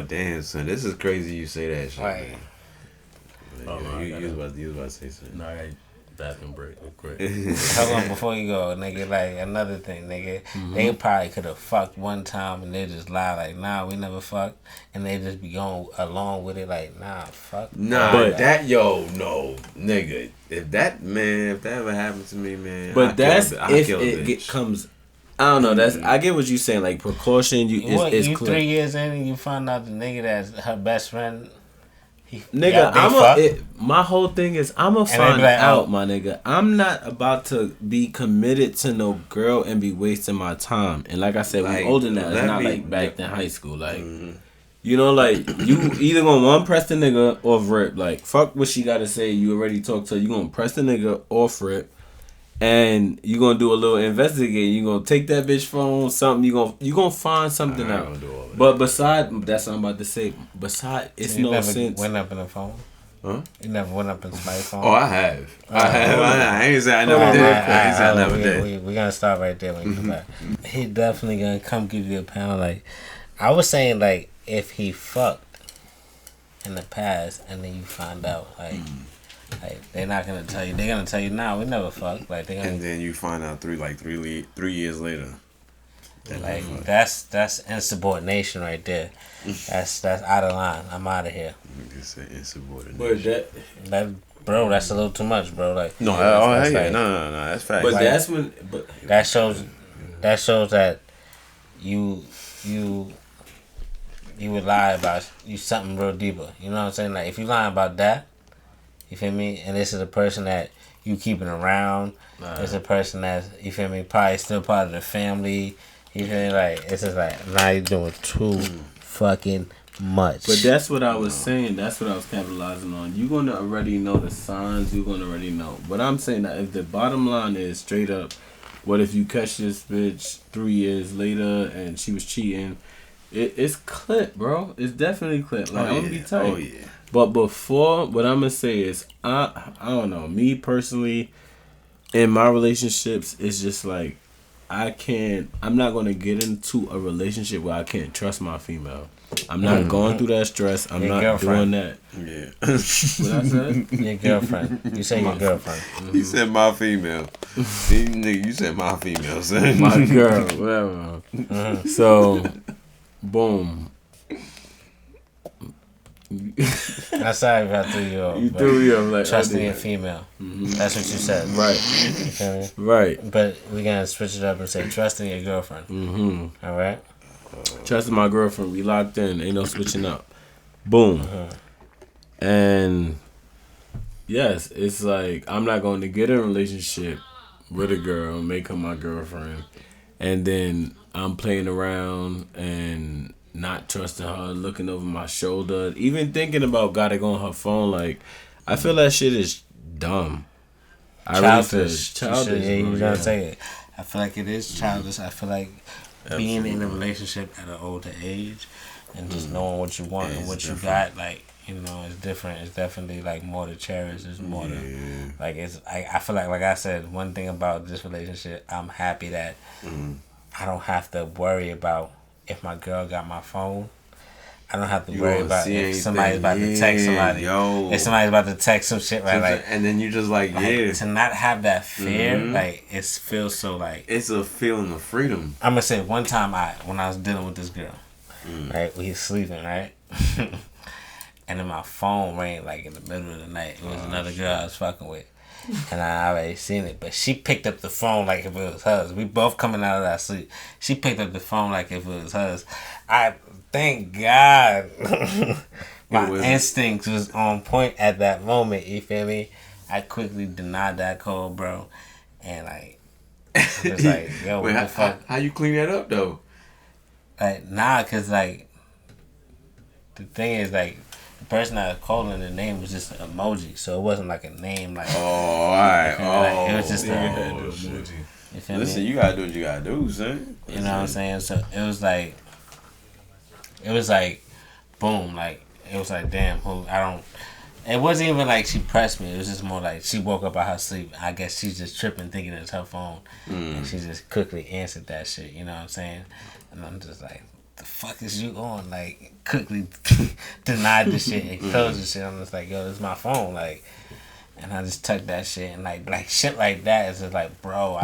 Damn, son, this is crazy. You say that shit. Like, You was about to say something. No, I bathroom break real quick. hold on before you go, nigga. Like another thing, nigga. They probably could have fucked one time and they just lie like, nah, we never fucked, and they just be going along with it like, nah, fuck. Nah, But no, nigga. If that ever happened to me, man. But that's if kill a it bitch. comes. I don't know. That's I get what you saying. Like precaution, you it's you clear. 3 years in and you find out the nigga that's her best friend. Nigga, my whole thing is I'ma find like, out, my nigga. I'm not about to be committed to no girl and be wasting my time. And like I said, Like, we're older now. It's let not me- like back in high school. Like, you know, like you either gonna one press the nigga or rip. Like, fuck what she gotta say. You already talked to her. You gonna press the nigga or rip. And you gonna do a little investigating. You gonna take that bitch phone, something. You gonna find something I out. ain't gonna do all that. But beside, that's what I'm about to say. Beside, it's You no never sense. went up in the phone? Huh? You never went up in somebody's phone? Oh, I have. I ain't say I never did. I ain't say I never did. We're gonna start right there when you come back. He definitely gonna come give you a pound. Like, I was saying, like, if he fucked in the past and then you find out, like they're not gonna tell you. They're gonna tell you, nah, we never fucked. Like, they And gonna, then you find out 3 years later. like, that's insubordination right there. That's out of line. I'm out of here. You say insubordination. But That's a little too much, bro. Like, No, that's like- no, that's fact. But Like- that's when. But that shows that you would lie about you something real deeper. You know what I'm saying? Like, if you lying about that, you feel me? And this is a person that you keeping around. It's a person that's, you feel me, probably still part of the family. You feel me? Like, it's just like, now you're doing too fucking much. But that's what I was saying. That's what I was capitalizing on. You're gonna already know the signs. You're gonna already know. But I'm saying that if the bottom line is straight up, what if you catch this bitch 3 years later and she was cheating? It's clip, bro. It's definitely clip. Like, I'm gonna be tight. Oh yeah. But before, what I'm gonna say is, I don't know. Me personally, in my relationships, it's just like I'm not gonna get into a relationship where I can't trust my female. I'm not going through that stress. I'm Your not girlfriend. doing that. Yeah. What I said? your girlfriend. You say your girlfriend. You said my female. Nigga, you said my female, son. My girl, whatever. So, boom. I'm sorry if I threw you off. You but threw me up like trusting your female. That's what you said. Right, You feel me? right. But we're gonna switch it up and say trusting your girlfriend. Mm-hmm. All right. Trusting my girlfriend. We locked in. Ain't no switching up. Boom. And yes, it's like I'm not going to get in a relationship with a girl, make her my girlfriend, and then I'm playing around and not trusting her, looking over my shoulder, even thinking about got it on her phone. Like, I feel that shit is dumb. I really feel it's childish. You bro, gotta yeah. say it. I feel like it is childish. I feel like being in a relationship at an older age and just knowing what you want and what you got, like, you know, it's different. It's definitely like more to cherish. It's more to like. I feel like I said, one thing about this relationship, I'm happy that I don't have to worry about if my girl got my phone. I don't have to worry about if somebody's about to text somebody. If somebody's about to text some shit, right? Like, and then you just like to not have that fear, like, it feels so like. it's a feeling of freedom. I'm gonna say one time when I was dealing with this girl, right? We was sleeping, right? And then my phone rang like in the middle of the night. It was another girl I was fucking with. And I already seen it. But she picked up the phone like if it was hers. We both coming out of that sleep. She picked up the phone like if it was hers. I thank God my instincts was on point at that moment, you feel me? I quickly denied that call, bro. And like, I was like, yo, what the fuck? How you clean that up though? Like, nah, cause like the thing is, like, the person I was calling, the name was just an emoji, so it wasn't like a name, like. Oh, alright. Like, it was just emoji. You feel Listen, me? you gotta do what you gotta do, son. You know what I'm saying? So it was like, boom, like it was like, damn, It wasn't even like she pressed me. It was just more like she woke up out her sleep. I guess she's just tripping, thinking it's her phone, and she just quickly answered that shit. You know what I'm saying? And I'm just like, the fuck is you on? Like, quickly denied the shit and closed the shit. I'm just like, yo, this is my phone. Like, and I just took that shit and like shit like that is just like, bro,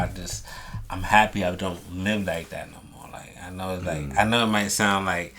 I'm happy I don't live like that no more. Like, I know it's like, I know it might sound like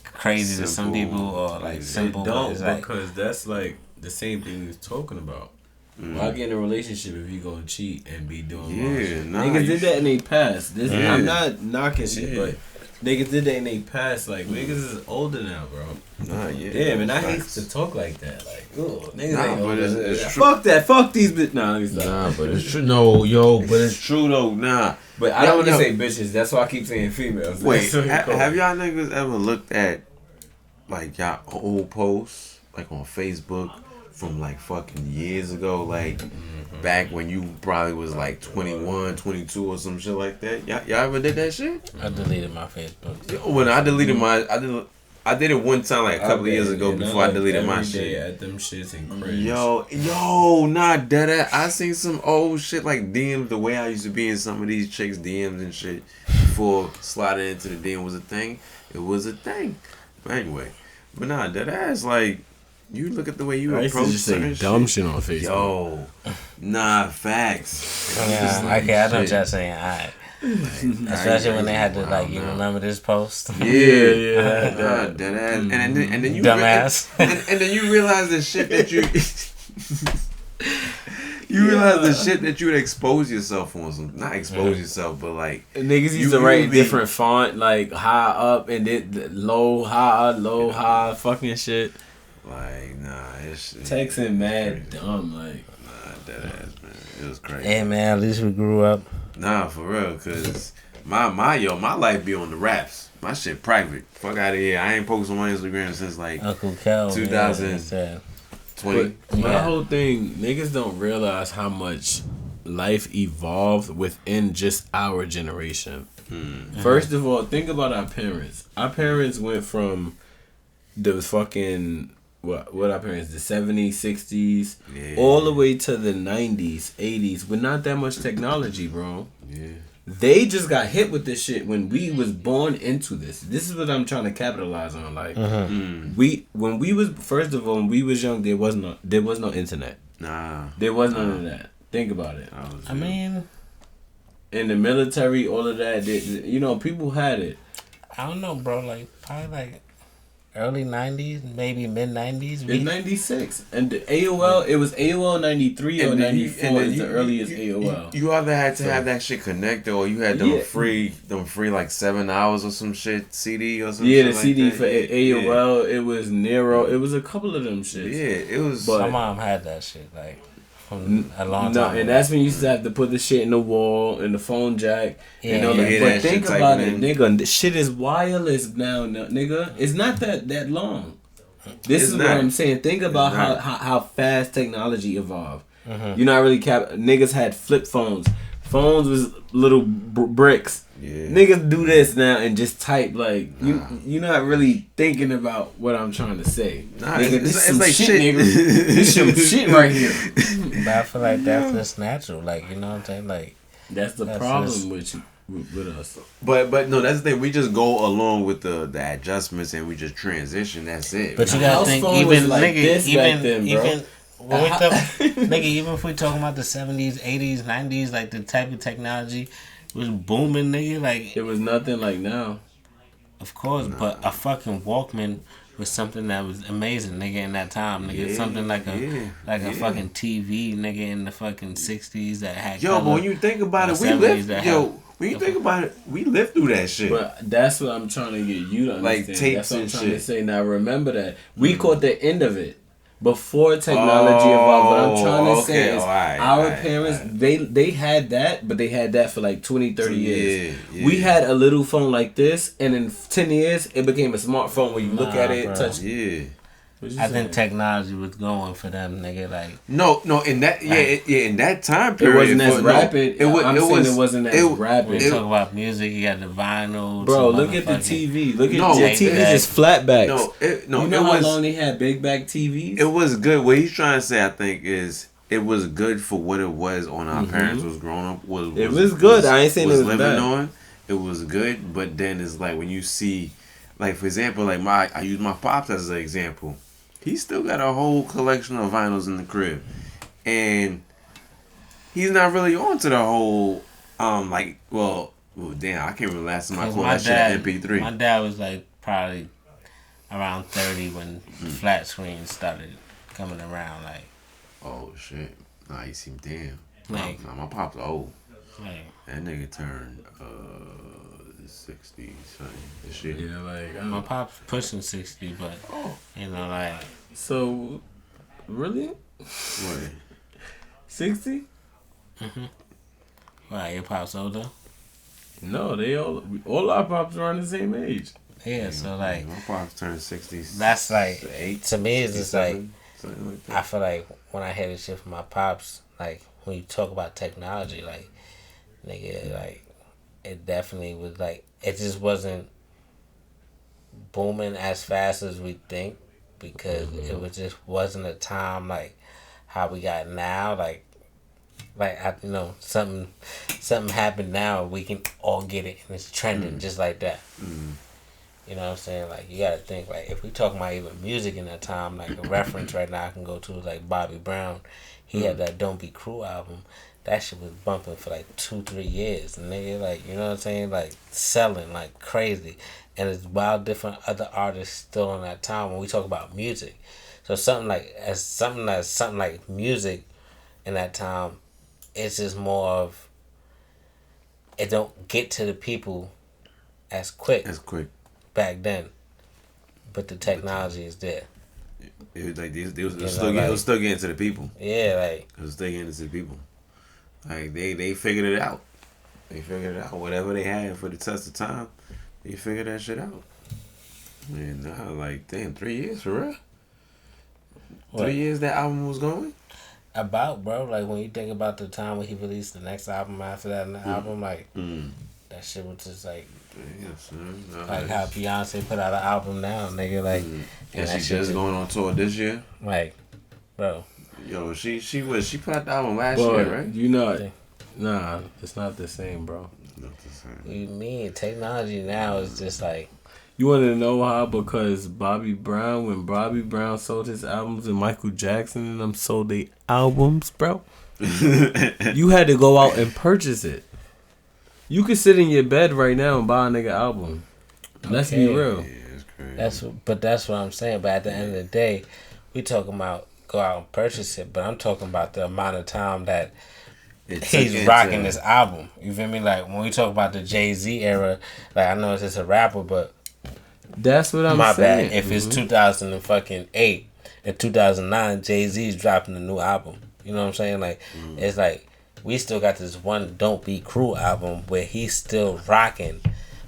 crazy to some people or like simple, don't, but it's like, because that's like the same thing we was talking about. Why get in a relationship if you gonna cheat and be doing shit? Niggas did that in their past. I'm not knocking shit, but niggas did that in their past. Like, niggas is older now, bro. Damn, and I hate to talk like that. Like, oh, niggas ain't older. It's true. Fuck that. Fuck these bitches. Nah, let me stop. Nah, but it's true. No, yo, but it's true though. Nah. But I don't want to say bitches. That's why I keep saying females. Wait, have y'all niggas ever looked at like y'all old posts like on Facebook from like fucking years ago, like back when you probably was like 21, 22 or some shit like that? Y'all ever did that shit? I deleted my Facebook. When I deleted my, I did it one time like a couple of years ago before I deleted my shit. At them shits and cringe. Yo, not that. I seen some old shit like DMs, the way I used to be in some of these chicks' DMs and shit before sliding into the DM was a thing. It was a thing. But anyway, but nah, that ass like. You look at the way you approach certain dumb shit on Facebook. Yo, nah, facts. Yeah, okay, I know what y'all saying. Alright. Especially when they had to like, you remember this post? Yeah. That ass. And then you dumbass. And then you realize the shit that you you realize the shit that you would expose yourself on. Some, not expose yourself, but like niggas used to write different font, like high up and then low, high, fucking shit. Like, nah, it's texting mad dumb, like. Nah, that ass, man. It was crazy. Hey, man, at least we grew up. Nah, for real, cause my life be on the raps. My shit private. Fuck out of here. I ain't posted on my Instagram since like Uncle Kel, 2020. My whole thing, niggas don't realize how much life evolved within just our generation. First of all, think about our parents. Our parents went from the fucking what our parents, the 70s, 60s, all the way to the 90s, 80s, with not that much technology, bro. Yeah. They just got hit with this shit when we was born into this. This is what I'm trying to capitalize on. Like, when we was young, there was no internet. Nah. There was none of that. Think about it. I mean, in the military, all of that, people had it. I don't know, bro. Like, probably like early 90s, maybe mid 90s. It's 96. And the AOL, it was AOL 93 or 94 is the earliest AOL. You either had to have that shit connected or you had them free like 7 hours or some shit, CD or some shit. Yeah, the CD for AOL, it was Nero. It was a couple of them shits. Yeah, it was. But my mom had that shit, like, from a long time ago. And that's when you used to have to put the shit in the wall, in the phone jack. But think about it, nigga. The shit is wireless now, nigga. It's not that long. This is what I'm saying. Think about how fast technology evolved. You're not really niggas had flip phones. Phones was little bricks. Yeah. Niggas do this now and just type like you're not really thinking about what I'm trying to say. Nah, nigga, this is some like shit, nigga. This some shit right here. But I feel like that's just natural. Like, you know what I'm saying? Like, that's the problem with us. But no, that's the thing. We just go along with the adjustments and we just transition. That's it. But you gotta think, even even if we talking about the 70s, 80s, 90s, like the type of technology was booming, nigga. Like, it was nothing like now. Of course, but a fucking Walkman was something that was amazing, nigga, in that time, nigga. Yeah, something like a fucking TV, nigga, in the fucking 60s that had but when you think about it, we lived through that shit. But that's what I'm trying to get you to understand. Like tapes that's what I'm and trying shit. to say. Now remember that we caught the end of it before technology evolved. What I'm trying to say is our parents, they had that, but they had that for like 20, 30 years. Yeah. We had a little phone like this, and in 10 years, it became a smartphone where you look at it, touch. Yeah. I think technology was going for them, nigga. Like no, in that in that time period, it wasn't as rapid. It wasn't as rapid. When you talk about music, you got the vinyl. Bro, look at the TV. Look at your TV just flat backs. You know how long they had big back TVs? It was good. What he's trying to say, I think, is it was good for what it was on our parents was growing up. It was good. I ain't saying it was living bad. on. It was good, but then it's like when you see, like for example, like I use my pops as an example. He still got a whole collection of vinyls in the crib. And he's not really on to the whole, damn, I can't remember the last time I called that shit an MP3. My dad was like probably around 30 when flat screens started coming around. Like, oh shit. Nah, you seem damn. Like, my pop's old. Like, that nigga turned 60 something. This shit. Yeah, like my pop's pushing 60, but you know, like. So, really? What? 60? Mhm. Why your pop's older? No, they all our pops are around the same age. Yeah, so like my pops turned 60. That's like 8, to me. It's just like something like that. I feel like when I hear this shit from my pops, like when you talk about technology, like nigga, like it definitely was like it just wasn't booming as fast as we think because it was just wasn't a time like how we got now. Like something happened now, we can all get it and it's trending just like that. You know what I'm saying? Like you gotta think like if we talking about even music in that time, like a reference right now I can go to is like Bobby Brown. He had that Don't Be Cruel album. That shit was bumping for like 2-3 years. And nigga, like, you know what I'm saying? Like selling like crazy. And it's wild different other artists still in that time when we talk about music. So something like music in that time, it's just more of it don't get to the people as quick back then. But the technology is there. It was like it was still getting to the people. Yeah, like it was still getting to the people. Like they figured it out. They figured it out. Whatever they had for the test of time, they figured that shit out. And now, like, damn, 3 years for real. 3 years that album was going. About, bro, like when you think about the time when he released the next album after that album, like that shit was just like, like how Beyonce put out an album now, nigga, like, and she just going on tour this year, like, bro. Yo, she put out the album last year, right? You know, nah, it's not the same, bro. Not the same. What you mean? Technology now is just like. You want to know how? Because when Bobby Brown sold his albums and Michael Jackson and them sold their albums, bro, you had to go out and purchase it. You could sit in your bed right now and buy a nigga album. Let's be real. Yeah, it's crazy. That's what I'm saying. But at the end of the day, we talking about go out and purchase it. But I'm talking about the amount of time that he's rocking this album. You feel me? Like when we talk about the Jay-Z era, like I know it's just a rapper, but that's what I'm saying. My bad. If it's 2008 and 2009, Jay-Z's dropping a new album. You know what I'm saying? Like it's like we still got this one Don't Be Cruel album where he's still rocking.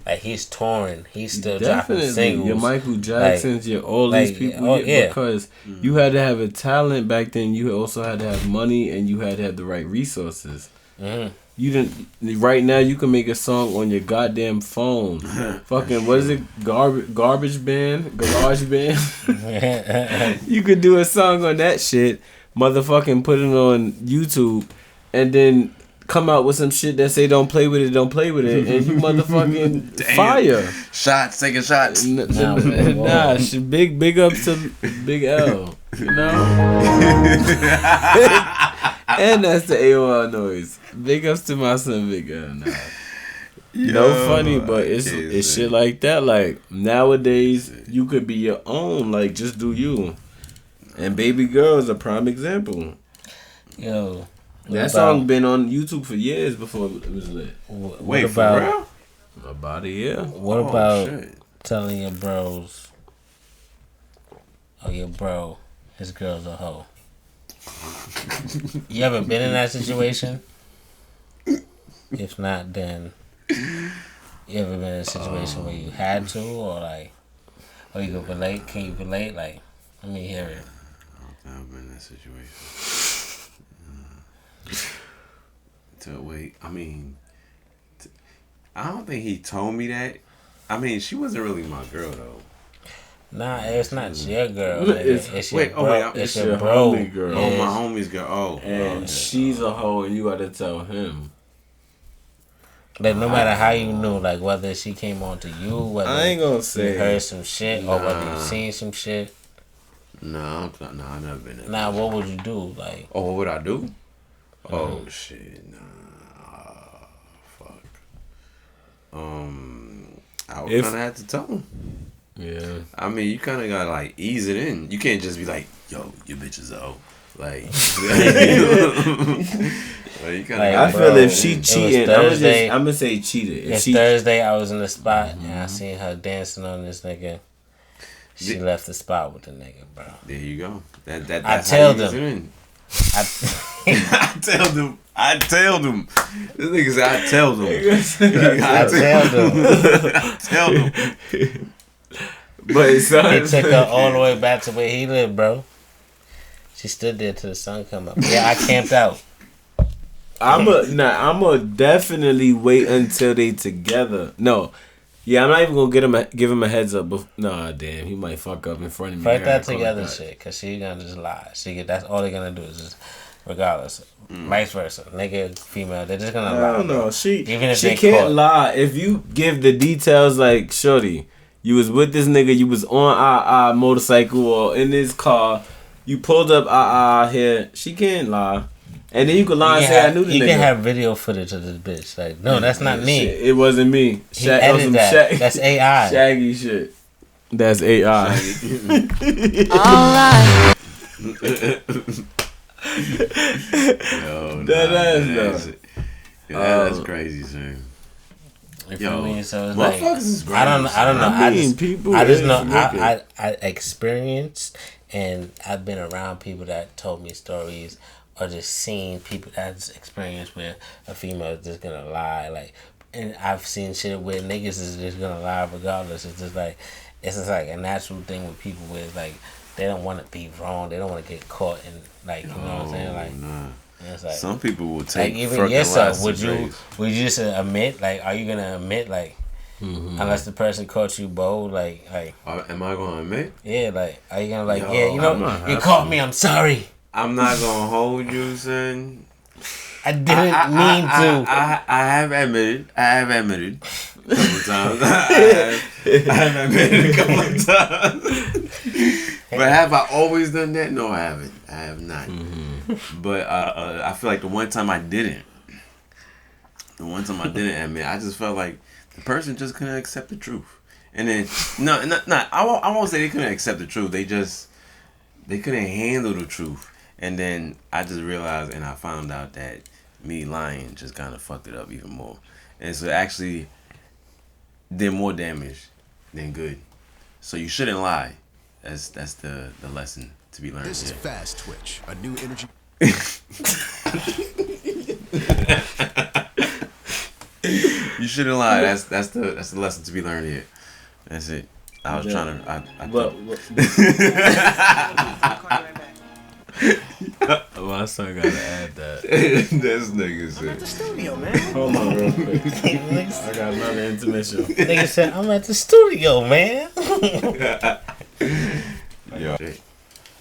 Like he's touring, he's still dropping singles. Your Michael Jacksons, your all these people, because you had to have a talent back then. You also had to have money, and you had to have the right resources. You didn't. Right now, you can make a song on your goddamn phone. Fucking what is it? Garage band. You could do a song on that shit, motherfucking put it on YouTube, and then come out with some shit that say don't play with it, and you motherfucking fire. Shots, taking shots. Nah, big ups to Big L, you know? And that's the AOL noise. Big ups to my son Big L. Nah. No funny, but it's shit like that. Like nowadays, you could be your own. Like just do you. And Baby Girl is a prime example. Yo. That song been on YouTube for years before it was lit. Wait, for real? About a year. What about telling your bros, your bro, his girl's a hoe? You ever been in that situation? If not, then you ever been in a situation where you had to, or you could relate? Can you relate? Like, Let me hear it. I've been in that situation. I don't think he told me that. I mean, she wasn't really my girl though. Nah, it's not your girl. It's your it's your homie girl. Oh, my homie's girl. Oh, and she's a hoe, and you gotta tell him. Like, no matter how you knew, like, whether she came on to you, whether I ain't gonna say you heard some shit, or whether you seen some shit. Nah, I've never been there. Nah, what would you do? Like, oh, what would I do? Oh shit, nah, fuck. I would kind of have to tell him. Yeah. I mean, you kind of gotta like ease it in. You can't just be like, "Yo, your bitch is a hoe." Like, you kinda I feel if she cheating, I'm Thursday. gonna say cheated. It's Thursday. I was in the spot and I seen her dancing on this nigga. She left the spot with the nigga, bro. There you go. That's I tell them. I tell them. This nigga said I tell them. I tell them. But he took her all the way back to where he lived, bro. She stood there till the sun come up. Yeah, I camped out. I'ma definitely wait until they together. No. Yeah, I'm not even gonna give him a heads up. Nah, damn, he might fuck up in front of me. Fuck that together shit, cause she gonna just lie. That's all they gonna do is just, regardless, vice versa, nigga, female, they're just gonna lie. I don't know. She can't lie if you give the details. Like, shorty, you was with this nigga, you was on a motorcycle or in this car, you pulled up here. She can't lie. And then you could lie and say, I knew the nigga. You can have video footage of this bitch. Like, no, that's not me. Shit, it wasn't me. He edited that. That's AI. Shaggy shit. That's AI. Alright. That's crazy, sir. Yo, so it's like, I don't know. I just know I experienced, and I've been around people that told me stories, or just seen people that's experienced where a female is just gonna lie. Like, and I've seen shit where niggas is just gonna lie regardless. It's just like a natural thing with people where it's like they don't want to be wrong. They don't want to get caught in, like, you know what I'm saying? Like, it's like, some people will take, like, even yourself. Would you just admit? Like, are you gonna admit? Like, unless the person caught you bold, like, am I gonna admit? Yeah, like, are you gonna you caught me. I'm sorry. I'm not gonna hold you, son. I didn't mean to. I have admitted a couple times. I have admitted a couple of times. But have I always done that? No, I haven't. I have not. But I feel like the one time I didn't admit, I just felt like the person just couldn't accept the truth. And then I won't say they couldn't accept the truth. They couldn't handle the truth. And then I just realized, and I found out that me lying just kind of fucked it up even more. And so actually did more damage than good. So you shouldn't lie. That's the lesson to be learned. This is Fast Twitch, a new energy. You shouldn't lie. That's the lesson to be learned here. That's it. I was trying to. My son gotta add that. This nigga said. I'm at the studio, man. Hold on real quick. I got another intermission. Nigga said, I'm at the studio, man. Yo.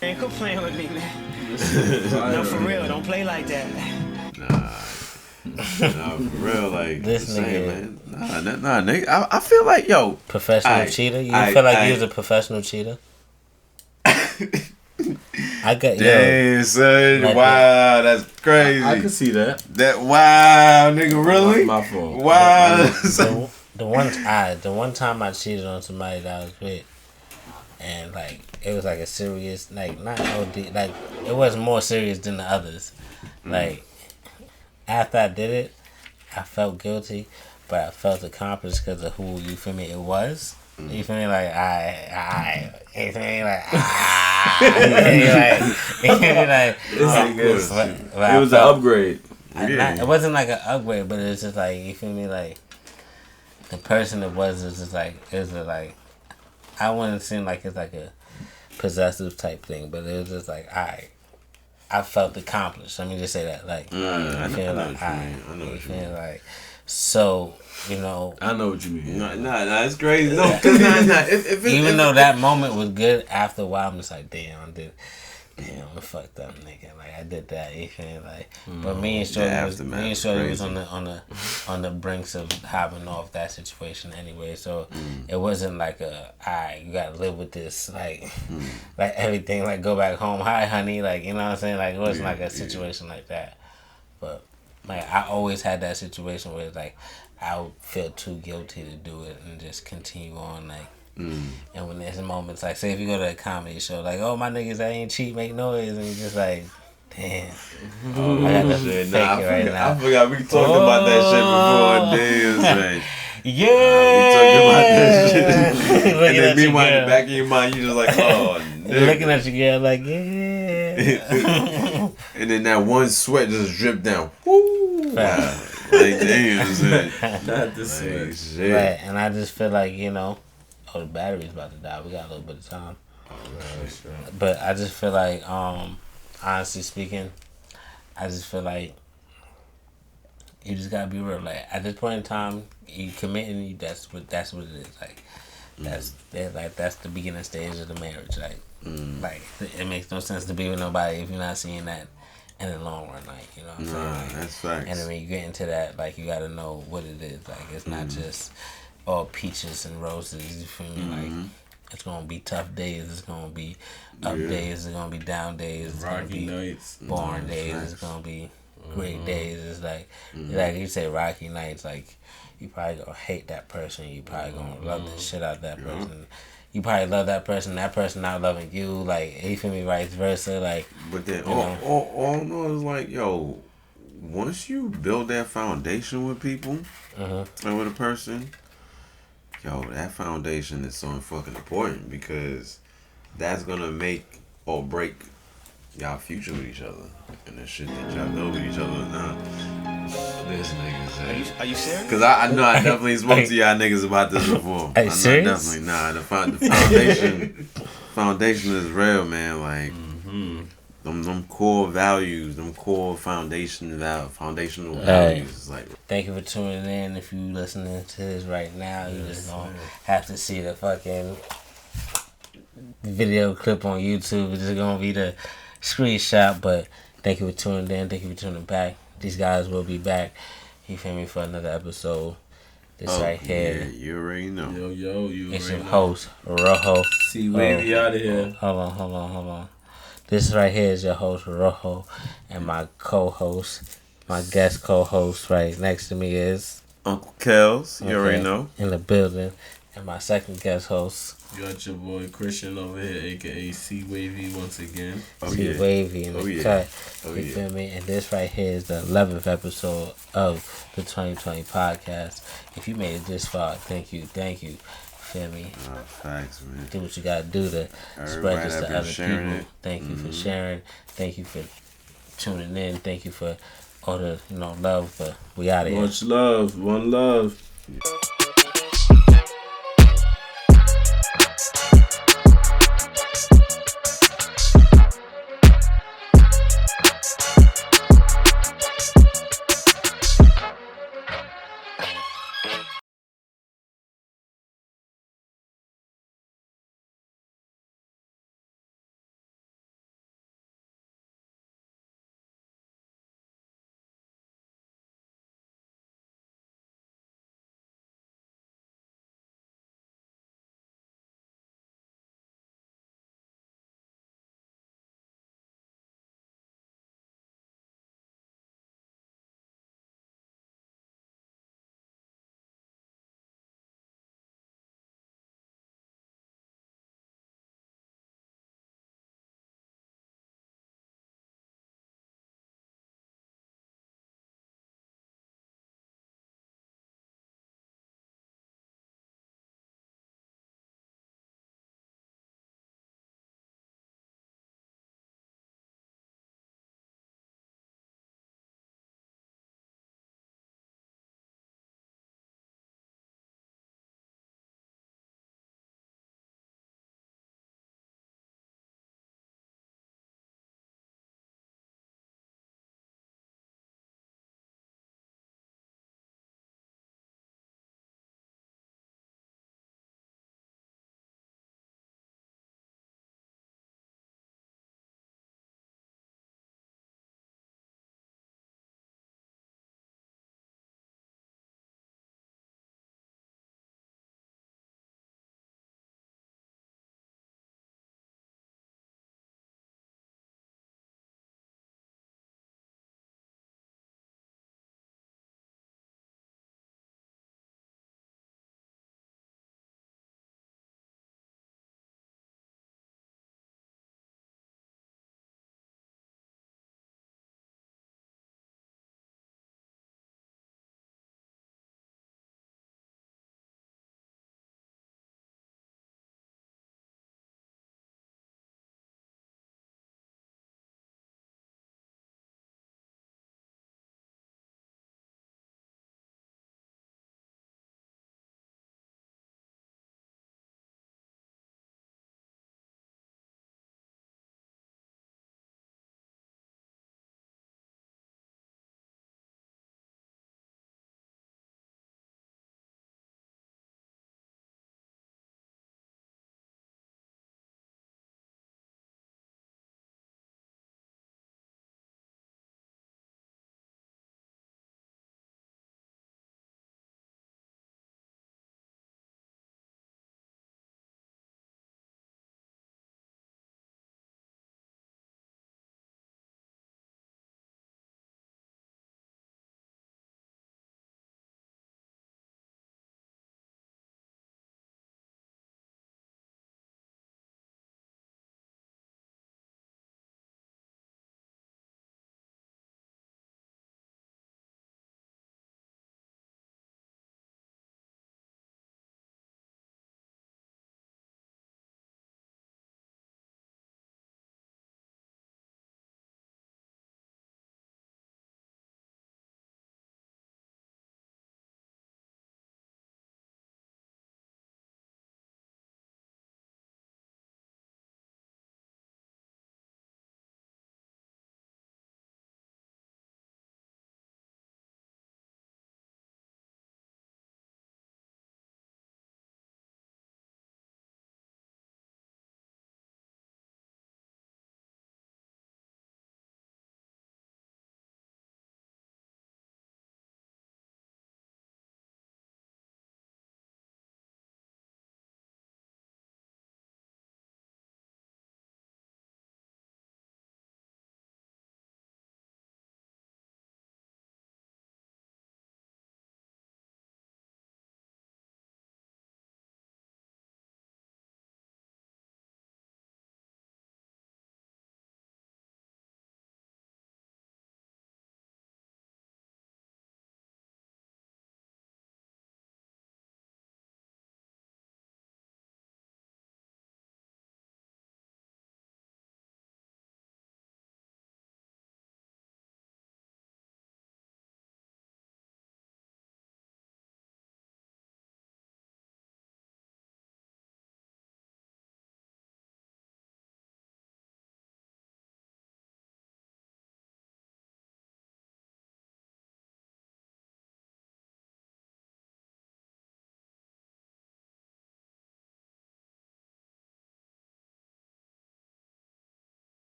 Man, quit playing with me, man. No, for real, don't play like that. Nah, for real, like this nigga, man. Nah, nigga. I feel like, yo, professional cheater. You feel like you was a professional cheater? I got damn, son. Like, wow, that's crazy. I can see that. Wow, nigga, really? My fault. Wow. The one time I cheated on somebody that I was with, and like it was like a serious, like not OD, like it was more serious than the others. Like after I did it, I felt guilty, but I felt accomplished because of who, you feel me, it was. You feel me? Like, you feel me? Like, it was an upgrade. It wasn't like an upgrade, but it was just like, you feel me? Like, the person it was just like, it was like, I wouldn't seem like it's like a possessive type thing, but it was just like I felt accomplished. Let me just say that. Like I feel like I know what you mean. Like so, you know. I know what you mean. Nah, it's crazy. No, cause even though that moment was good, after a while I'm just like, damn, I fucked up, nigga. Like I did that, you feel like. But me and Shorty was on the brinks of hopping off that situation anyway. So it wasn't like you gotta live with this, like everything, like go back home, hi honey, like you know what I'm saying. Like it wasn't like a situation like that. But like I always had that situation where like I would feel too guilty to do it and just continue on like. And when there's moments like, say if you go to a comedy show, like, oh my niggas, I ain't cheat, make noise, and you're just like, damn, I got to fake it right now. I forgot we talked about that shit before. Damn, man. Yeah, we talked about that shit. And then meanwhile, in the back of your mind, you just like, oh, nigga. Looking at your girl like, yeah. And then that one sweat just dripped down. Woo! Wow. Like, damn, man. Not the same. Shit. Right, and I just feel like, you know, the battery's about to die. We got a little bit of time. But I just feel like, honestly speaking, I just feel like you just gotta be real. Like at this point in time, you committing. That's what it is. Like that's the beginning stage of the marriage. Like it makes no sense to be with nobody if you're not seeing that in the long run. Like you know what I'm saying. Like, that's facts. And then when you get into that, like you gotta know what it is. Like it's not just all peaches and roses, you feel me? Like it's gonna be tough days, it's gonna be up days, it's gonna be down days, it's rocky gonna be nights, boring days, it's gonna be great days. It's like you say rocky nights, like you probably gonna hate that person, you probably gonna love the shit out of that person. You probably love that person not loving you, like you feel me, vice versa. Like but then all I know is like, yo, once you build that foundation with people and with a person, yo, that foundation is so fucking important because that's gonna make or break y'all future with each other and the shit that y'all know with each other now. This nigga say. Are you serious? Cause I know I definitely spoke to y'all niggas about this before. Are you serious? Definitely the foundation is real, man. Like them core values, them core foundational values. Like, thank you for tuning in. If you listening to this right now, you just gonna have to see the fucking video clip on YouTube. It's just gonna be the screenshot. But thank you for tuning in. Thank you for tuning back. These guys will be back. You feel me, for another episode. This right here. Yeah, you already know. Yo, it's your host, Rojo. See, Wavy out of here. Hold on. This right here is your host, Rojo, and my co-host, my guest co-host right next to me is Uncle Kels. You already know. In the building. And my second guest host. You got your boy Christian over here, aka C Wavy once again. C Wavy in the cut. You feel me? And this right here is the 11th episode of the 2020 podcast. If you made it this far, thank you. Feel me? Facts, man. Do what you gotta do to spread this to other people. Thank you for sharing. Thank you for tuning in. Thank you for all the love. But we out of here. Much love. One love.